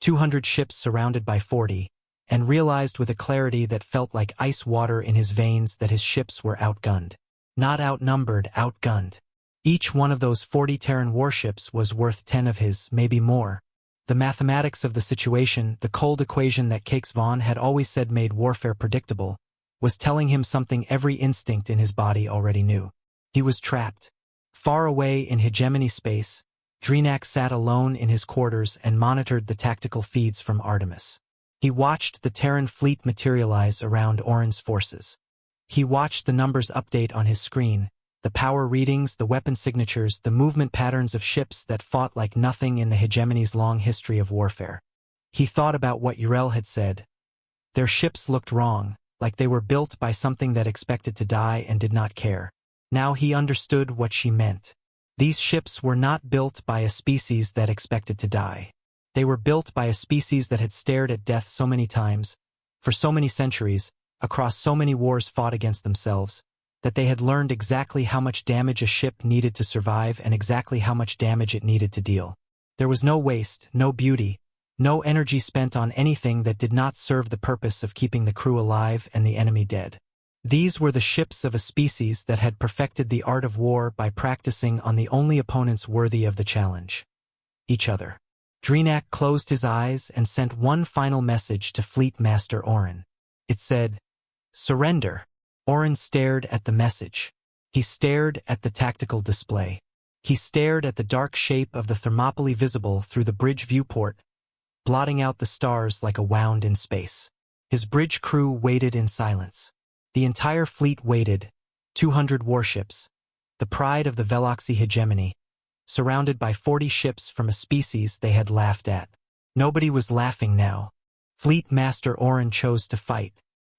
200 ships surrounded by 40, and realized with a clarity that felt like ice water in his veins that his ships were outgunned. Not outnumbered, outgunned. Each one of those 40 Terran warships was worth 10 of his, maybe more. The mathematics of the situation, the cold equation that Cakes Vaughn had always said made warfare predictable, was telling him something every instinct in his body already knew. He was trapped. Far away in hegemony space, Dreenak sat alone in his quarters and monitored the tactical feeds from Artemis. He watched the Terran fleet materialize around Orin's forces. He watched the numbers update on his screen, the power readings, the weapon signatures, the movement patterns of ships that fought like nothing in the hegemony's long history of warfare. He thought about what Yrel had said. Their ships looked wrong, like they were built by something that expected to die and did not care. Now he understood what she meant. These ships were not built by a species that expected to die. They were built by a species that had stared at death so many times, for so many centuries, across so many wars fought against themselves, that they had learned exactly how much damage a ship needed to survive and exactly how much damage it needed to deal. There was no waste, no beauty, no energy spent on anything that did not serve the purpose of keeping the crew alive and the enemy dead. These were the ships of a species that had perfected the art of war by practicing on the only opponents worthy of the challenge: each other. Dreenak closed his eyes and sent one final message to Fleet Master Orin. It said, "Surrender." Orin stared at the message. He stared at the tactical display. He stared at the dark shape of the Thermopylae visible through the bridge viewport, blotting out the stars like a wound in space. His bridge crew waited in silence. The entire fleet waited, 200 warships, the pride of the Veloxy hegemony, surrounded by 40 ships from a species they had laughed at. Nobody was laughing now. Fleet Master Orin chose to fight.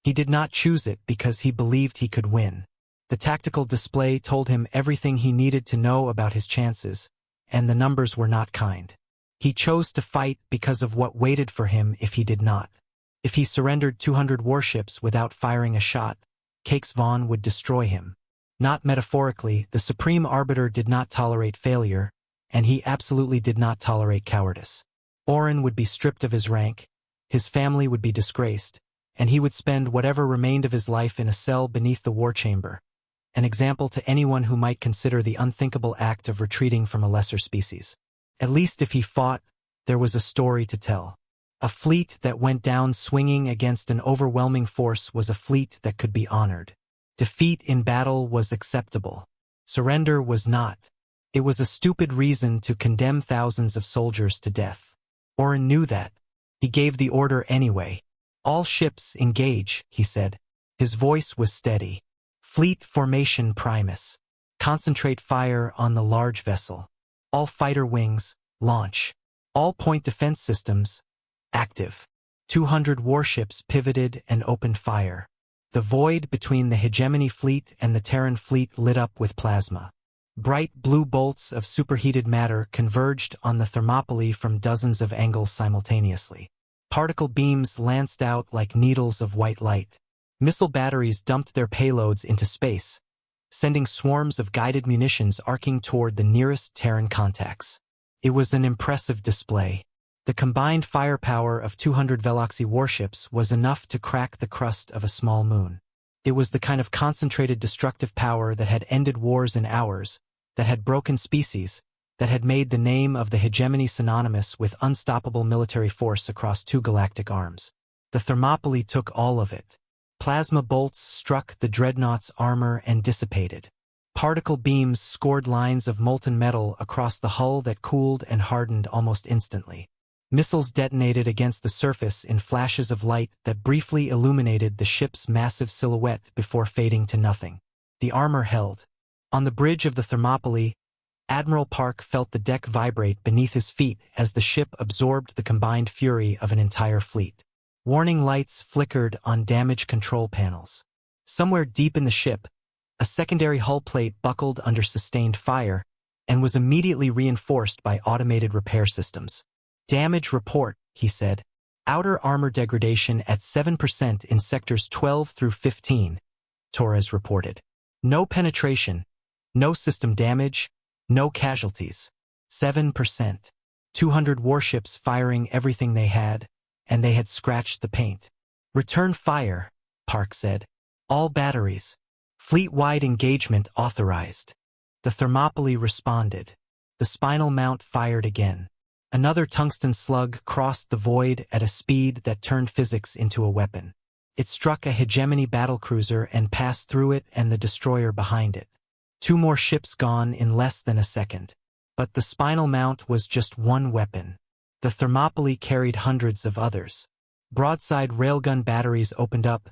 He did not choose it because he believed he could win. The tactical display told him everything he needed to know about his chances, and the numbers were not kind. He chose to fight because of what waited for him if he did not. If he surrendered 200 warships without firing a shot, Cakes Vaughn would destroy him. Not metaphorically, the Supreme Arbiter did not tolerate failure, and he absolutely did not tolerate cowardice. Orin would be stripped of his rank, his family would be disgraced, and he would spend whatever remained of his life in a cell beneath the war chamber, an example to anyone who might consider the unthinkable act of retreating from a lesser species. At least if he fought, there was a story to tell. A fleet that went down swinging against an overwhelming force was a fleet that could be honored. Defeat in battle was acceptable. Surrender was not. It was a stupid reason to condemn thousands of soldiers to death. Orin knew that. He gave the order anyway. "All ships engage," he said. His voice was steady. "Fleet formation primus. Concentrate fire on the large vessel. All fighter wings, launch. All point defense systems, active." 200 warships pivoted and opened fire. The void between the hegemony fleet and the Terran fleet lit up with plasma. Bright blue bolts of superheated matter converged on the Thermopylae from dozens of angles simultaneously. Particle beams lanced out like needles of white light. Missile batteries dumped their payloads into space, sending swarms of guided munitions arcing toward the nearest Terran contacts. It was an impressive display. The combined firepower of 200 Veloxy warships was enough to crack the crust of a small moon. It was the kind of concentrated destructive power that had ended wars in hours, that had broken species, that had made the name of the hegemony synonymous with unstoppable military force across 2 galactic arms. The Thermopylae took all of it. Plasma bolts struck the dreadnought's armor and dissipated. Particle beams scored lines of molten metal across the hull that cooled and hardened almost instantly. Missiles detonated against the surface in flashes of light that briefly illuminated the ship's massive silhouette before fading to nothing. The armor held. On the bridge of the Thermopylae, Admiral Park felt the deck vibrate beneath his feet as the ship absorbed the combined fury of an entire fleet. Warning lights flickered on damage control panels. Somewhere deep in the ship, a secondary hull plate buckled under sustained fire and was immediately reinforced by automated repair systems. "Damage report," he said. "Outer armor degradation at 7% in sectors 12 through 15, Torres reported. "No penetration, no system damage, no casualties. 7%. 200 warships firing everything they had, and they had scratched the paint." "Return fire," Park said. "All batteries. Fleet-wide engagement authorized." The Thermopylae responded. The spinal mount fired again. Another tungsten slug crossed the void at a speed that turned physics into a weapon. It struck a hegemony battlecruiser and passed through it and the destroyer behind it. 2 more ships gone in less than a second. But the spinal mount was just one weapon. The Thermopylae carried hundreds of others. Broadside railgun batteries opened up,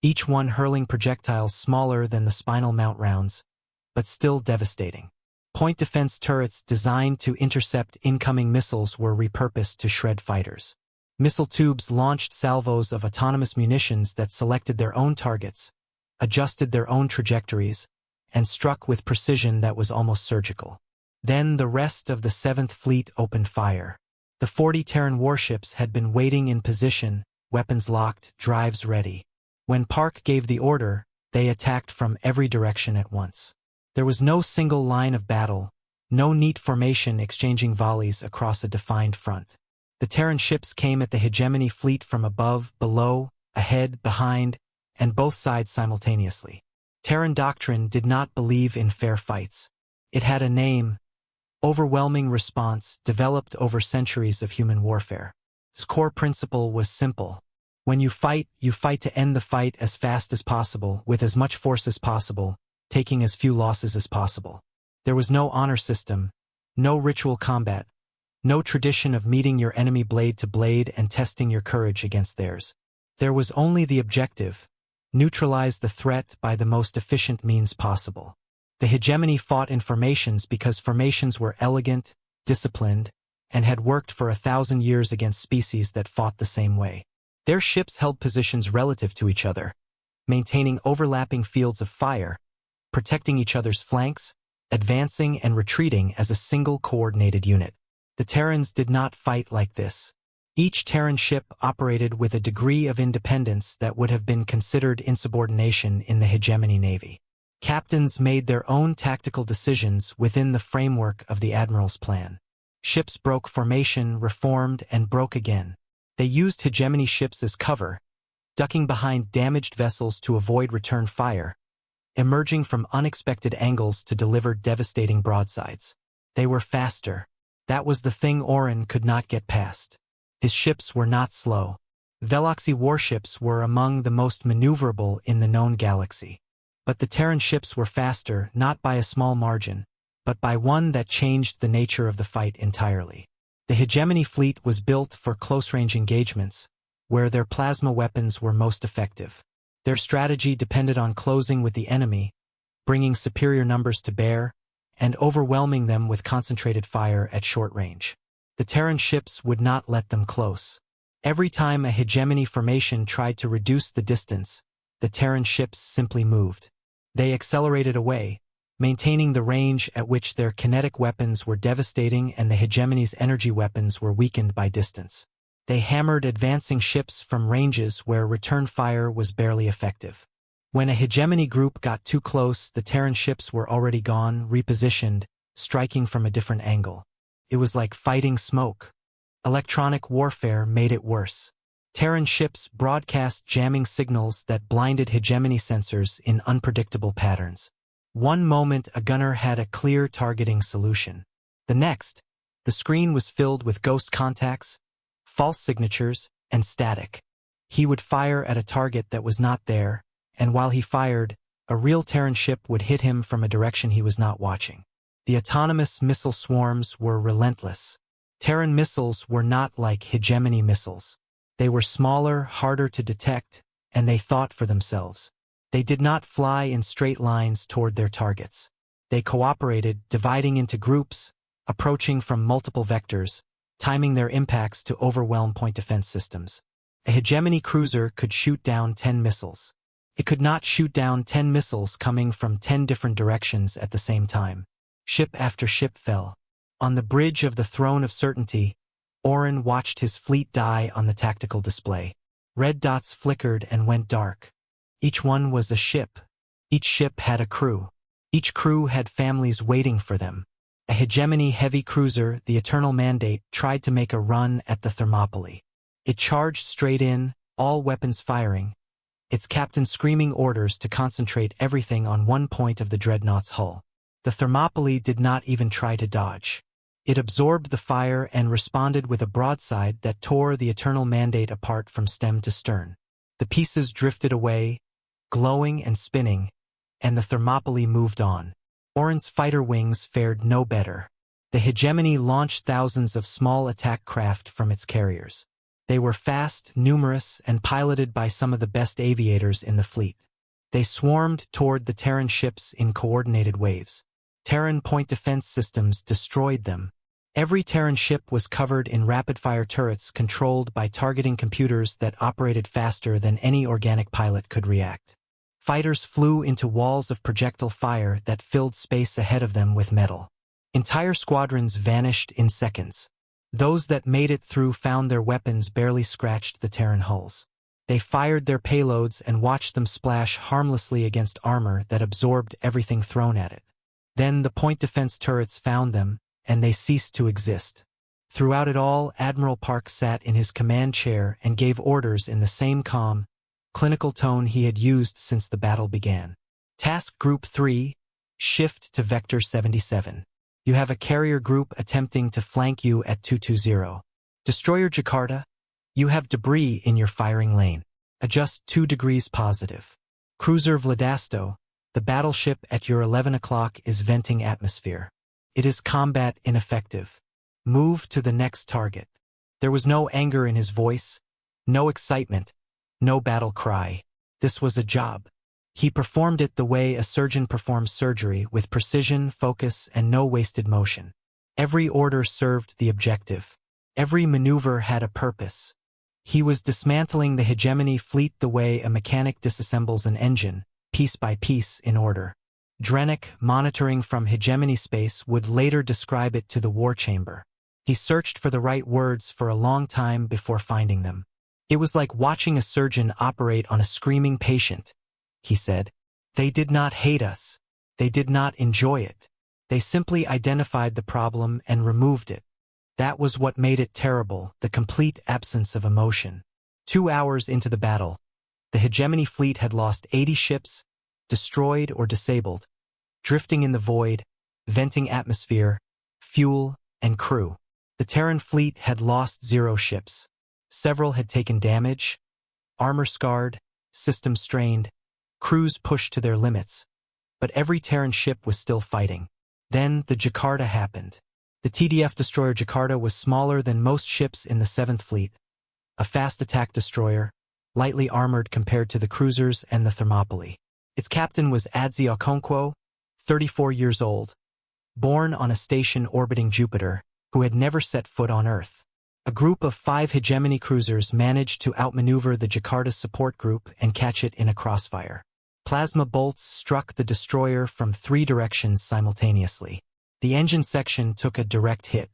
each one hurling projectiles smaller than the spinal mount rounds, but still devastating. Point defense turrets designed to intercept incoming missiles were repurposed to shred fighters. Missile tubes launched salvos of autonomous munitions that selected their own targets, adjusted their own trajectories, and struck with precision that was almost surgical. Then the rest of the 7th Fleet opened fire. The 40 Terran warships had been waiting in position, weapons locked, drives ready. When Park gave the order, they attacked from every direction at once. There was no single line of battle, no neat formation exchanging volleys across a defined front. The Terran ships came at the hegemony fleet from above, below, ahead, behind, and both sides simultaneously. Terran doctrine did not believe in fair fights. It had a name: overwhelming response, developed over centuries of human warfare. Its core principle was simple. When you fight to end the fight as fast as possible, with as much force as possible, taking as few losses as possible. There was no honor system, no ritual combat, no tradition of meeting your enemy blade to blade and testing your courage against theirs. There was only the objective: neutralize the threat by the most efficient means possible. The hegemony fought in formations because formations were elegant, disciplined, and had worked for 1,000 years against species that fought the same way. Their ships held positions relative to each other, maintaining overlapping fields of fire, protecting each other's flanks, advancing and retreating as a single coordinated unit. The Terrans did not fight like this. Each Terran ship operated with a degree of independence that would have been considered insubordination in the hegemony navy. Captains made their own tactical decisions within the framework of the Admiral's plan. Ships broke formation, reformed, and broke again. They used hegemony ships as cover, ducking behind damaged vessels to avoid return fire, emerging from unexpected angles to deliver devastating broadsides. They were faster. That was the thing Orin could not get past. His ships were not slow. Veloxy warships were among the most maneuverable in the known galaxy. But the Terran ships were faster, not by a small margin, but by one that changed the nature of the fight entirely. The hegemony fleet was built for close-range engagements, where their plasma weapons were most effective. Their strategy depended on closing with the enemy, bringing superior numbers to bear, and overwhelming them with concentrated fire at short range. The Terran ships would not let them close. Every time a hegemony formation tried to reduce the distance, the Terran ships simply moved. They accelerated away, maintaining the range at which their kinetic weapons were devastating and the hegemony's energy weapons were weakened by distance. They hammered advancing ships from ranges where return fire was barely effective. When a hegemony group got too close, the Terran ships were already gone, repositioned, striking from a different angle. It was like fighting smoke. Electronic warfare made it worse. Terran ships broadcast jamming signals that blinded hegemony sensors in unpredictable patterns. One moment a gunner had a clear targeting solution. The next, the screen was filled with ghost contacts, false signatures, and static. He would fire at a target that was not there, and while he fired, a real Terran ship would hit him from a direction he was not watching. The autonomous missile swarms were relentless. Terran missiles were not like hegemony missiles. They were smaller, harder to detect, and they thought for themselves. They did not fly in straight lines toward their targets. They cooperated, dividing into groups, approaching from multiple vectors, timing their impacts to overwhelm point defense systems. A hegemony cruiser could shoot down 10 missiles. It could not shoot down 10 missiles coming from 10 different directions at the same time. Ship after ship fell. On the bridge of the Throne of Certainty, Oren watched his fleet die on the tactical display. Red dots flickered and went dark. Each one was a ship. Each ship had a crew. Each crew had families waiting for them. A hegemony heavy cruiser, the Eternal Mandate, tried to make a run at the Thermopylae. It charged straight in, all weapons firing, its captain screaming orders to concentrate everything on one point of the dreadnought's hull. The Thermopylae did not even try to dodge. It absorbed the fire and responded with a broadside that tore the Eternal Mandate apart from stem to stern. The pieces drifted away, glowing and spinning, and the Thermopylae moved on. Oren's fighter wings fared no better. The hegemony launched thousands of small attack craft from its carriers. They were fast, numerous, and piloted by some of the best aviators in the fleet. They swarmed toward the Terran ships in coordinated waves. Terran point defense systems destroyed them. Every Terran ship was covered in rapid-fire turrets controlled by targeting computers that operated faster than any organic pilot could react. Fighters flew into walls of projectile fire that filled space ahead of them with metal. Entire squadrons vanished in seconds. Those that made it through found their weapons barely scratched the Terran hulls. They fired their payloads and watched them splash harmlessly against armor that absorbed everything thrown at it. Then the point defense turrets found them, and they ceased to exist. Throughout it all, Admiral Park sat in his command chair and gave orders in the same calm, clinical tone he had used since the battle began. Task Group 3, shift to Vector 77. You have a carrier group attempting to flank you at 220. Destroyer Jakarta, you have debris in your firing lane. Adjust 2 degrees positive. Cruiser Vladasto, the battleship at your 11 o'clock is venting atmosphere. It is combat ineffective. Move to the next target. There was no anger in his voice, no excitement, no battle cry. This was a job. He performed it the way a surgeon performs surgery, with precision, focus, and no wasted motion. Every order served the objective. Every maneuver had a purpose. He was dismantling the hegemony fleet the way a mechanic disassembles an engine, piece by piece in order. Drennick, monitoring from hegemony space, would later describe it to the war chamber. He searched for the right words for a long time before finding them. It was like watching a surgeon operate on a screaming patient, he said. They did not hate us. They did not enjoy it. They simply identified the problem and removed it. That was what made it terrible, the complete absence of emotion. 2 hours into the battle, the hegemony fleet had lost 80 ships, destroyed or disabled, drifting in the void, venting atmosphere, fuel, and crew. The Terran fleet had lost 0 ships. Several had taken damage, armor scarred, systems strained, crews pushed to their limits. But every Terran ship was still fighting. Then the Jakarta happened. The TDF destroyer Jakarta was smaller than most ships in the 7th Fleet, a fast attack destroyer, lightly armored compared to the cruisers and the Thermopylae. Its captain was Adzi Okonkwo, 34 years old, born on a station orbiting Jupiter, who had never set foot on Earth. A group of 5 hegemony cruisers managed to outmaneuver the Jakarta's support group and catch it in a crossfire. Plasma bolts struck the destroyer from 3 directions simultaneously. The engine section took a direct hit.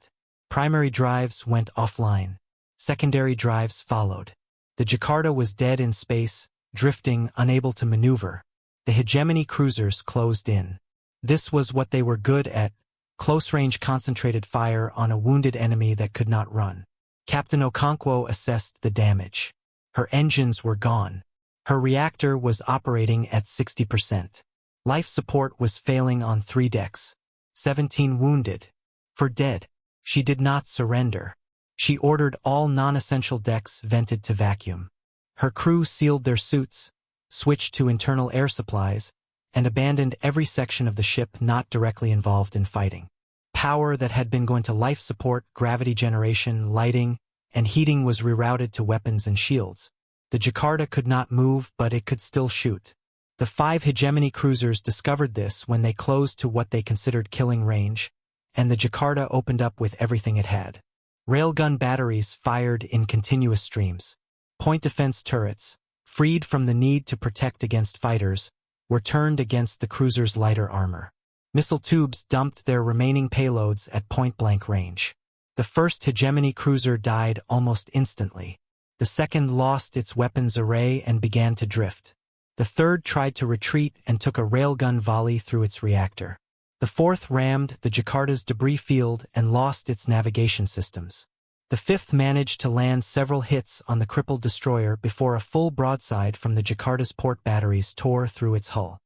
Primary drives went offline. Secondary drives followed. The Jakarta was dead in space, drifting, unable to maneuver. The hegemony cruisers closed in. This was what they were good at, close-range concentrated fire on a wounded enemy that could not run. Captain Okonkwo assessed the damage. Her engines were gone. Her reactor was operating at 60%. Life support was failing on 3 decks. 17 wounded. For dead. She did not surrender. She ordered all non-essential decks vented to vacuum. Her crew sealed their suits, switched to internal air supplies, and abandoned every section of the ship not directly involved in fighting. Power that had been going to life support, gravity generation, lighting, and heating was rerouted to weapons and shields. The Jakarta could not move, but it could still shoot. The 5 hegemony cruisers discovered this when they closed to what they considered killing range, and the Jakarta opened up with everything it had. Railgun batteries fired in continuous streams. Point defense turrets, freed from the need to protect against fighters, were turned against the cruiser's lighter armor. Missile tubes dumped their remaining payloads at point-blank range. The first hegemony cruiser died almost instantly. The second lost its weapons array and began to drift. The third tried to retreat and took a railgun volley through its reactor. The fourth rammed the Jakarta's debris field and lost its navigation systems. The fifth managed to land several hits on the crippled destroyer before a full broadside from the Jakarta's port batteries tore through its hull.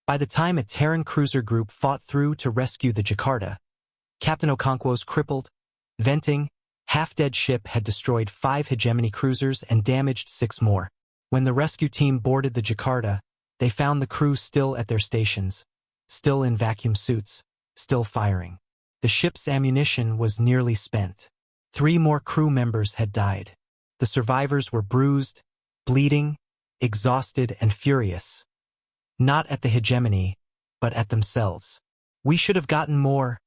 By the time a Terran cruiser group fought through to rescue the Jakarta, Captain Okonkwo's crippled, venting, half-dead ship had destroyed 5 hegemony cruisers and damaged 6 more. When the rescue team boarded the Jakarta, they found the crew still at their stations, still in vacuum suits, still firing. The ship's ammunition was nearly spent. 3 more crew members had died. The survivors were bruised, bleeding, exhausted, and furious. Not at the hegemony, but at themselves. "We should have gotten more,"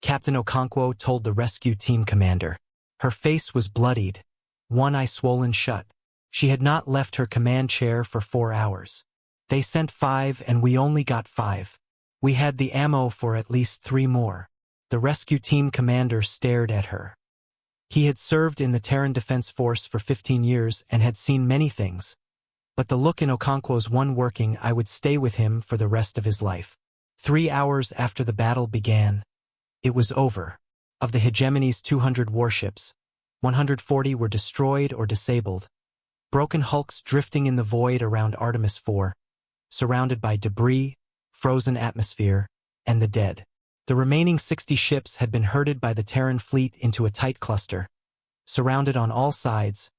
Captain Okonkwo told the rescue team commander. Her face was bloodied, one eye swollen shut. She had not left her command chair for 4 hours. "They sent 5 and we only got 5. We had the ammo for at least 3 more. The rescue team commander stared at her. He had served in the Terran Defense Force for 15 years and had seen many things, but the look in Okonkwo's one working eye would stay with him for the rest of his life. 3 hours after the battle began, it was over. Of the hegemony's 200 warships, 140 were destroyed or disabled, broken hulks drifting in the void around Artemis IV, surrounded by debris, frozen atmosphere, and the dead. The remaining 60 ships had been herded by the Terran fleet into a tight cluster, surrounded on all sides,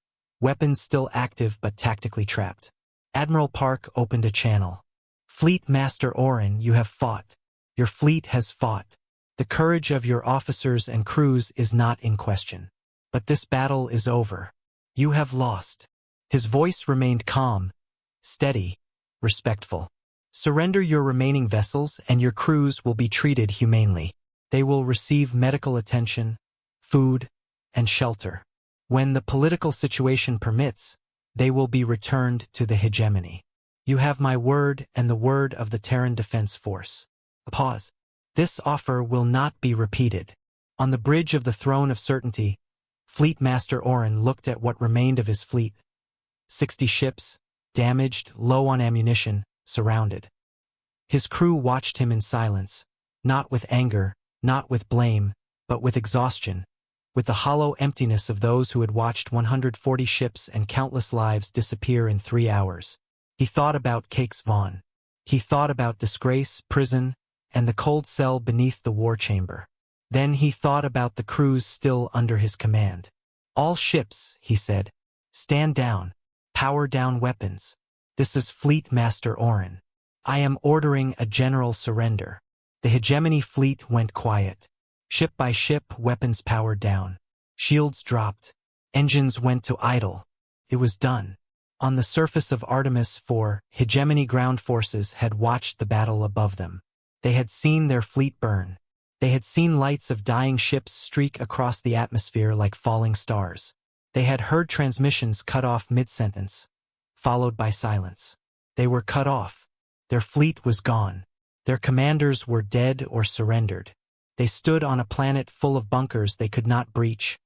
weapons still active but tactically trapped. Admiral Park opened a channel. "Fleet Master Oren, you have fought. Your fleet has fought. The courage of your officers and crews is not in question. But this battle is over. You have lost." His voice remained calm, steady, respectful. "Surrender your remaining vessels and your crews will be treated humanely. They will receive medical attention, food, and shelter. When the political situation permits, they will be returned to the hegemony. You have my word and the word of the Terran Defense Force." A pause. "This offer will not be repeated." On the bridge of the Throne of Certainty, Fleet Master Oren looked at what remained of his fleet. 60 ships, damaged, low on ammunition, surrounded. His crew watched him in silence, not with anger, not with blame, but with exhaustion, with the hollow emptiness of those who had watched 140 ships and countless lives disappear in 3 hours. He thought about Cakes Vaughn. He thought about disgrace, prison, and the cold cell beneath the war chamber. Then he thought about the crews still under his command. "All ships," he said, "stand down. Power down weapons. This is Fleet Master Oren. I am ordering a general surrender." The hegemony fleet went quiet. Ship by ship, weapons powered down. Shields dropped. Engines went to idle. It was done. On the surface of Artemis IV, hegemony ground forces had watched the battle above them. They had seen their fleet burn. They had seen lights of dying ships streak across the atmosphere like falling stars. They had heard transmissions cut off mid-sentence, followed by silence. They were cut off. Their fleet was gone. Their commanders were dead or surrendered. They stood on a planet full of bunkers they could not breach,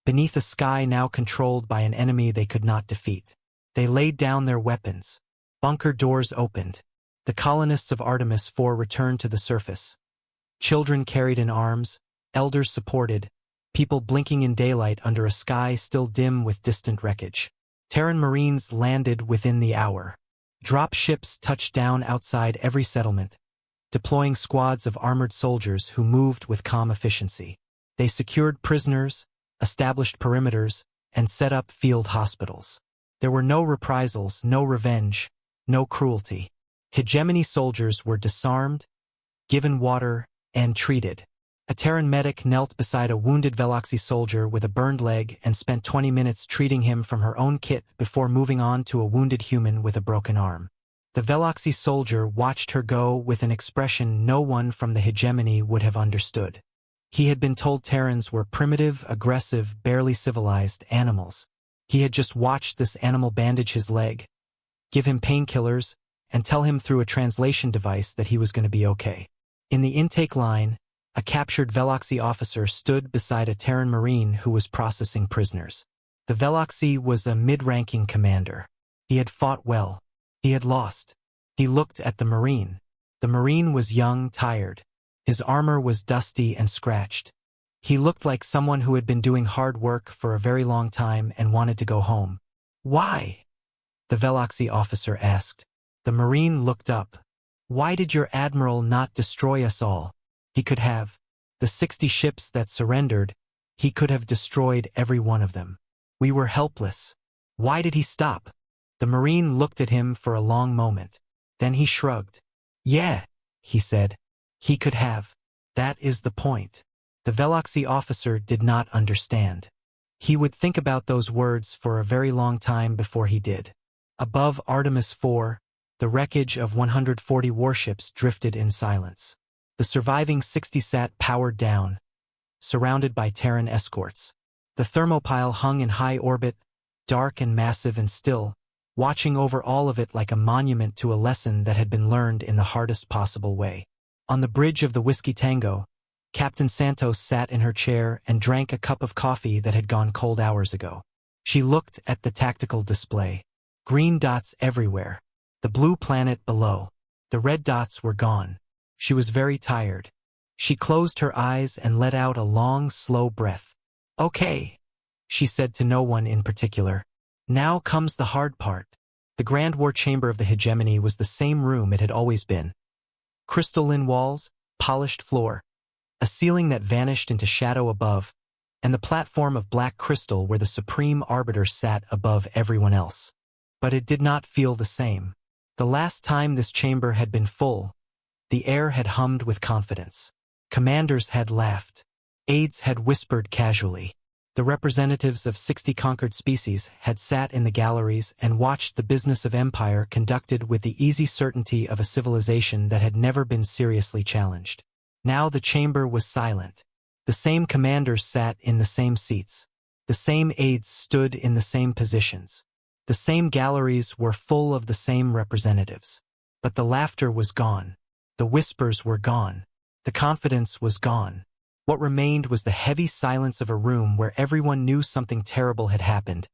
beneath a sky now controlled by an enemy they could not defeat. They laid down their weapons. Bunker doors opened. The colonists of Artemis IV returned to the surface. Children carried in arms, elders supported, people blinking in daylight under a sky still dim with distant wreckage. Terran Marines landed within the hour. Drop ships touched down outside every settlement, deploying squads of armored soldiers who moved with calm efficiency. They secured prisoners, established perimeters, and set up field hospitals. There were no reprisals, no revenge, no cruelty. Hegemony soldiers were disarmed, given water, and treated. A Terran medic knelt beside a wounded Veloxy soldier with a burned leg and spent 20 minutes treating him from her own kit before moving on to a wounded human with a broken arm. The Veloxy soldier watched her go with an expression no one from the hegemony would have understood. He had been told Terrans were primitive, aggressive, barely civilized animals. He had just watched this animal bandage his leg, give him painkillers, and tell him through a translation device that he was going to be okay. In the intake line, a captured Veloxy officer stood beside a Terran Marine who was processing prisoners. The Veloxy was a mid-ranking commander. He had fought well. He had lost. He looked at the Marine. The Marine was young, tired. His armor was dusty and scratched. He looked like someone who had been doing hard work for a very long time and wanted to go home. "Why?" the Veloxy officer asked. The Marine looked up. "Why did your admiral not destroy us all? He could have. The 60 ships that surrendered, he could have destroyed every one of them. We were helpless. Why did he stop?" The Marine looked at him for a long moment. Then he shrugged. "Yeah," he said. "He could have. That is the point." The Veloxy officer did not understand. He would think about those words for a very long time before he did. Above Artemis IV, the wreckage of 140 warships drifted in silence. The surviving 60 sat powered down, surrounded by Terran escorts. The thermopile hung in high orbit, dark and massive and still, watching over all of it like a monument to a lesson that had been learned in the hardest possible way. On the bridge of the Whiskey Tango, Captain Santos sat in her chair and drank a cup of coffee that had gone cold hours ago. She looked at the tactical display. Green dots everywhere. The blue planet below. The red dots were gone. She was very tired. She closed her eyes and let out a long, slow breath. "Okay," she said to no one in particular. "Now comes the hard part." The Grand War Chamber of the Hegemony was the same room it had always been. Crystalline walls, polished floor, a ceiling that vanished into shadow above, and the platform of black crystal where the Supreme Arbiter sat above everyone else. But it did not feel the same. The last time this chamber had been full, the air had hummed with confidence. Commanders had laughed. Aides had whispered casually. The representatives of 60 conquered species had sat in the galleries and watched the business of empire conducted with the easy certainty of a civilization that had never been seriously challenged. Now the chamber was silent. The same commanders sat in the same seats. The same aides stood in the same positions. The same galleries were full of the same representatives. But the laughter was gone. The whispers were gone. The confidence was gone. What remained was the heavy silence of a room where everyone knew something terrible had happened,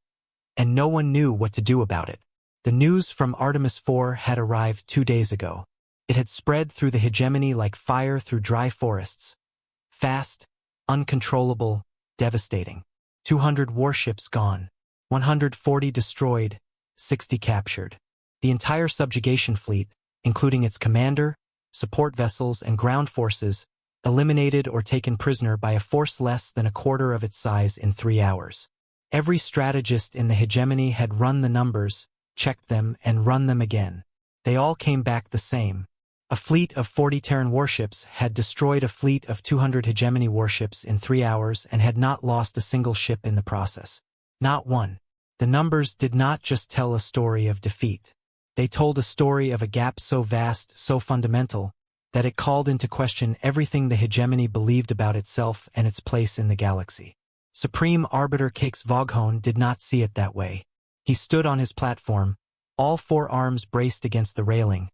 and no one knew what to do about it. The news from Artemis IV had arrived 2 days ago. It had spread through the hegemony like fire through dry forests. Fast, uncontrollable, devastating. 200 warships gone. 140 destroyed, 60 captured. The entire subjugation fleet, including its commander, support vessels, and ground forces, eliminated or taken prisoner by a force less than a quarter of its size in 3 hours. Every strategist in the hegemony had run the numbers, checked them, and run them again. They all came back the same. A fleet of 40 Terran warships had destroyed a fleet of 200 hegemony warships in 3 hours and had not lost a single ship in the process. Not one. The numbers did not just tell a story of defeat. They told a story of a gap so vast, so fundamental, that it called into question everything the hegemony believed about itself and its place in the galaxy. Supreme Arbiter Cakes Voghone did not see it that way. He stood on his platform, all 4 arms braced against the railing,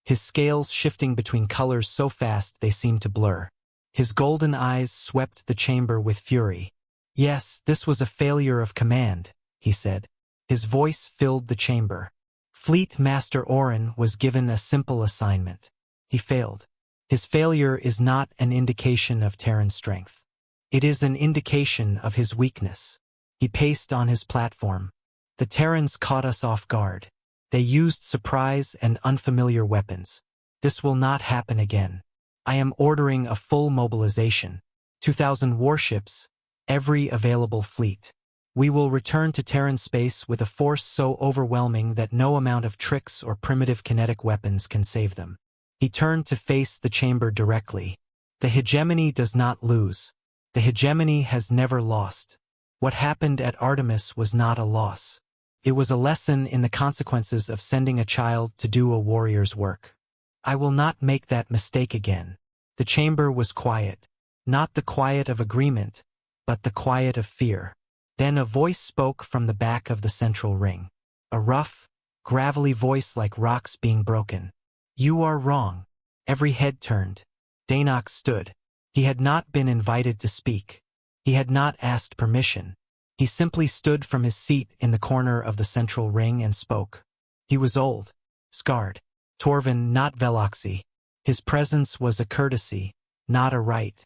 his scales shifting between colors so fast they seemed to blur. His golden eyes swept the chamber with fury. "Yes, this was a failure of command," he said. His voice filled the chamber. Fleet Master Orin was given a simple assignment. He failed. His failure is not an indication of Terran strength. It is an indication of his weakness. He paced on his platform. "The Terrans caught us off guard. They used surprise and unfamiliar weapons. This will not happen again. I am ordering a full mobilization. 2,000 warships, every available fleet. We will return to Terran space with a force so overwhelming that no amount of tricks or primitive kinetic weapons can save them." He turned to face the chamber directly. "The hegemony does not lose. The hegemony has never lost. What happened at Artemis was not a loss. It was a lesson in the consequences of sending a child to do a warrior's work. I will not make that mistake again. The chamber was quiet. Not the quiet of agreement, but the quiet of fear. Then a voice spoke from the back of the central ring. A rough, gravelly voice like rocks being broken. You are wrong. Every head turned. Danox stood. He had not been invited to speak. He had not asked permission. He simply stood from his seat in the corner of the central ring and spoke. He was old, scarred. Torvin, not Veloxy. His presence was a courtesy, not a right.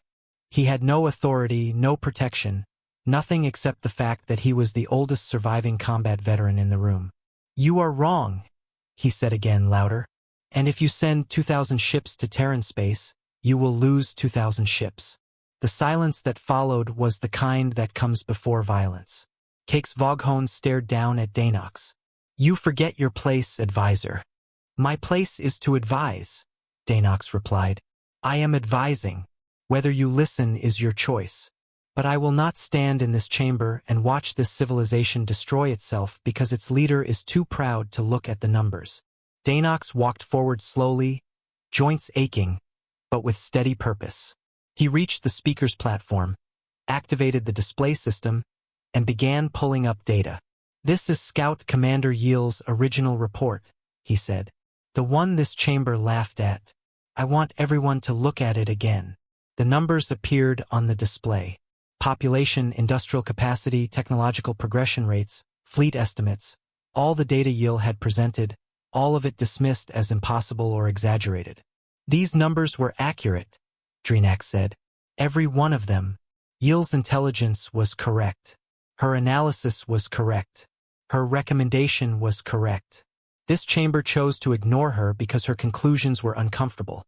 He had no authority, no protection, nothing except the fact that he was the oldest surviving combat veteran in the room. You are wrong, he said again louder. And if you send 2,000 ships to Terran space, you will lose 2,000 ships. The silence that followed was the kind that comes before violence. Cakes Voghone stared down at Danox. You forget your place, advisor. My place is to advise, Danox replied. I am advising. Whether you listen is your choice. But I will not stand in this chamber and watch this civilization destroy itself because its leader is too proud to look at the numbers. Danox walked forward slowly, joints aching, but with steady purpose. He reached the speaker's platform, activated the display system, and began pulling up data. This is Scout Commander Yill's original report, he said. The one this chamber laughed at. I want everyone to look at it again. The numbers appeared on the display. Population, industrial capacity, technological progression rates, fleet estimates, all the data Yill had presented, all of it dismissed as impossible or exaggerated. These numbers were accurate, Dreenak said. Every one of them. Yill's intelligence was correct. Her analysis was correct. Her recommendation was correct. This chamber chose to ignore her because her conclusions were uncomfortable,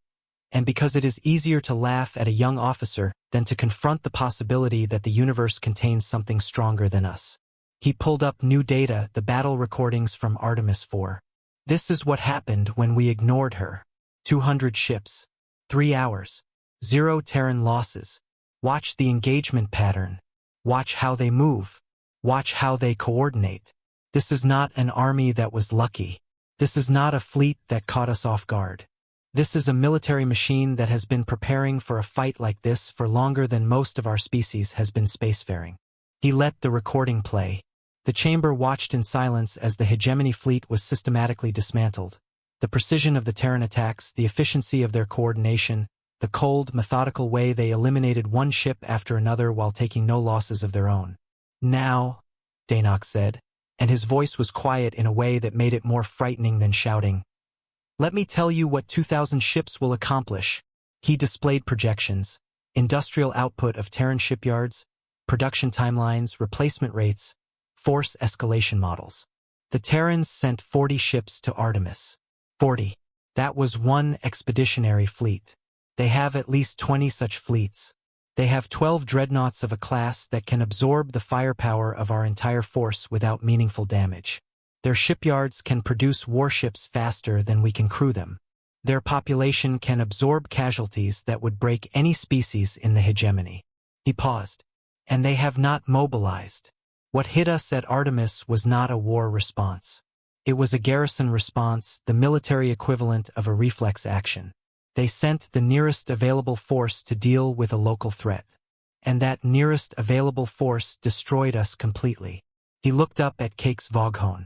and because it is easier to laugh at a young officer than to confront the possibility that the universe contains something stronger than us. He pulled up new data, the battle recordings from Artemis IV. This is what happened when we ignored her. 200 ships. 3 hours. 0 Terran losses. Watch the engagement pattern. Watch how they move. Watch how they coordinate. This is not an army that was lucky. This is not a fleet that caught us off guard. This is a military machine that has been preparing for a fight like this for longer than most of our species has been spacefaring. He let the recording play. The chamber watched in silence as the hegemony fleet was systematically dismantled. The precision of the Terran attacks, the efficiency of their coordination, the cold, methodical way they eliminated one ship after another while taking no losses of their own. Now, Danox said, and his voice was quiet in a way that made it more frightening than shouting. Let me tell you what 2,000 ships will accomplish. He displayed projections, industrial output of Terran shipyards, production timelines, replacement rates, force escalation models. The Terrans sent 40 ships to Artemis. 40. That was one expeditionary fleet. They have at least 20 such fleets. They have 12 dreadnoughts of a class that can absorb the firepower of our entire force without meaningful damage. Their shipyards can produce warships faster than we can crew them. Their population can absorb casualties that would break any species in the hegemony. He paused. And they have not mobilized. What hit us at Artemis was not a war response. It was a garrison response, the military equivalent of a reflex action. They sent the nearest available force to deal with a local threat. And that nearest available force destroyed us completely. He looked up at Cakes Voghone.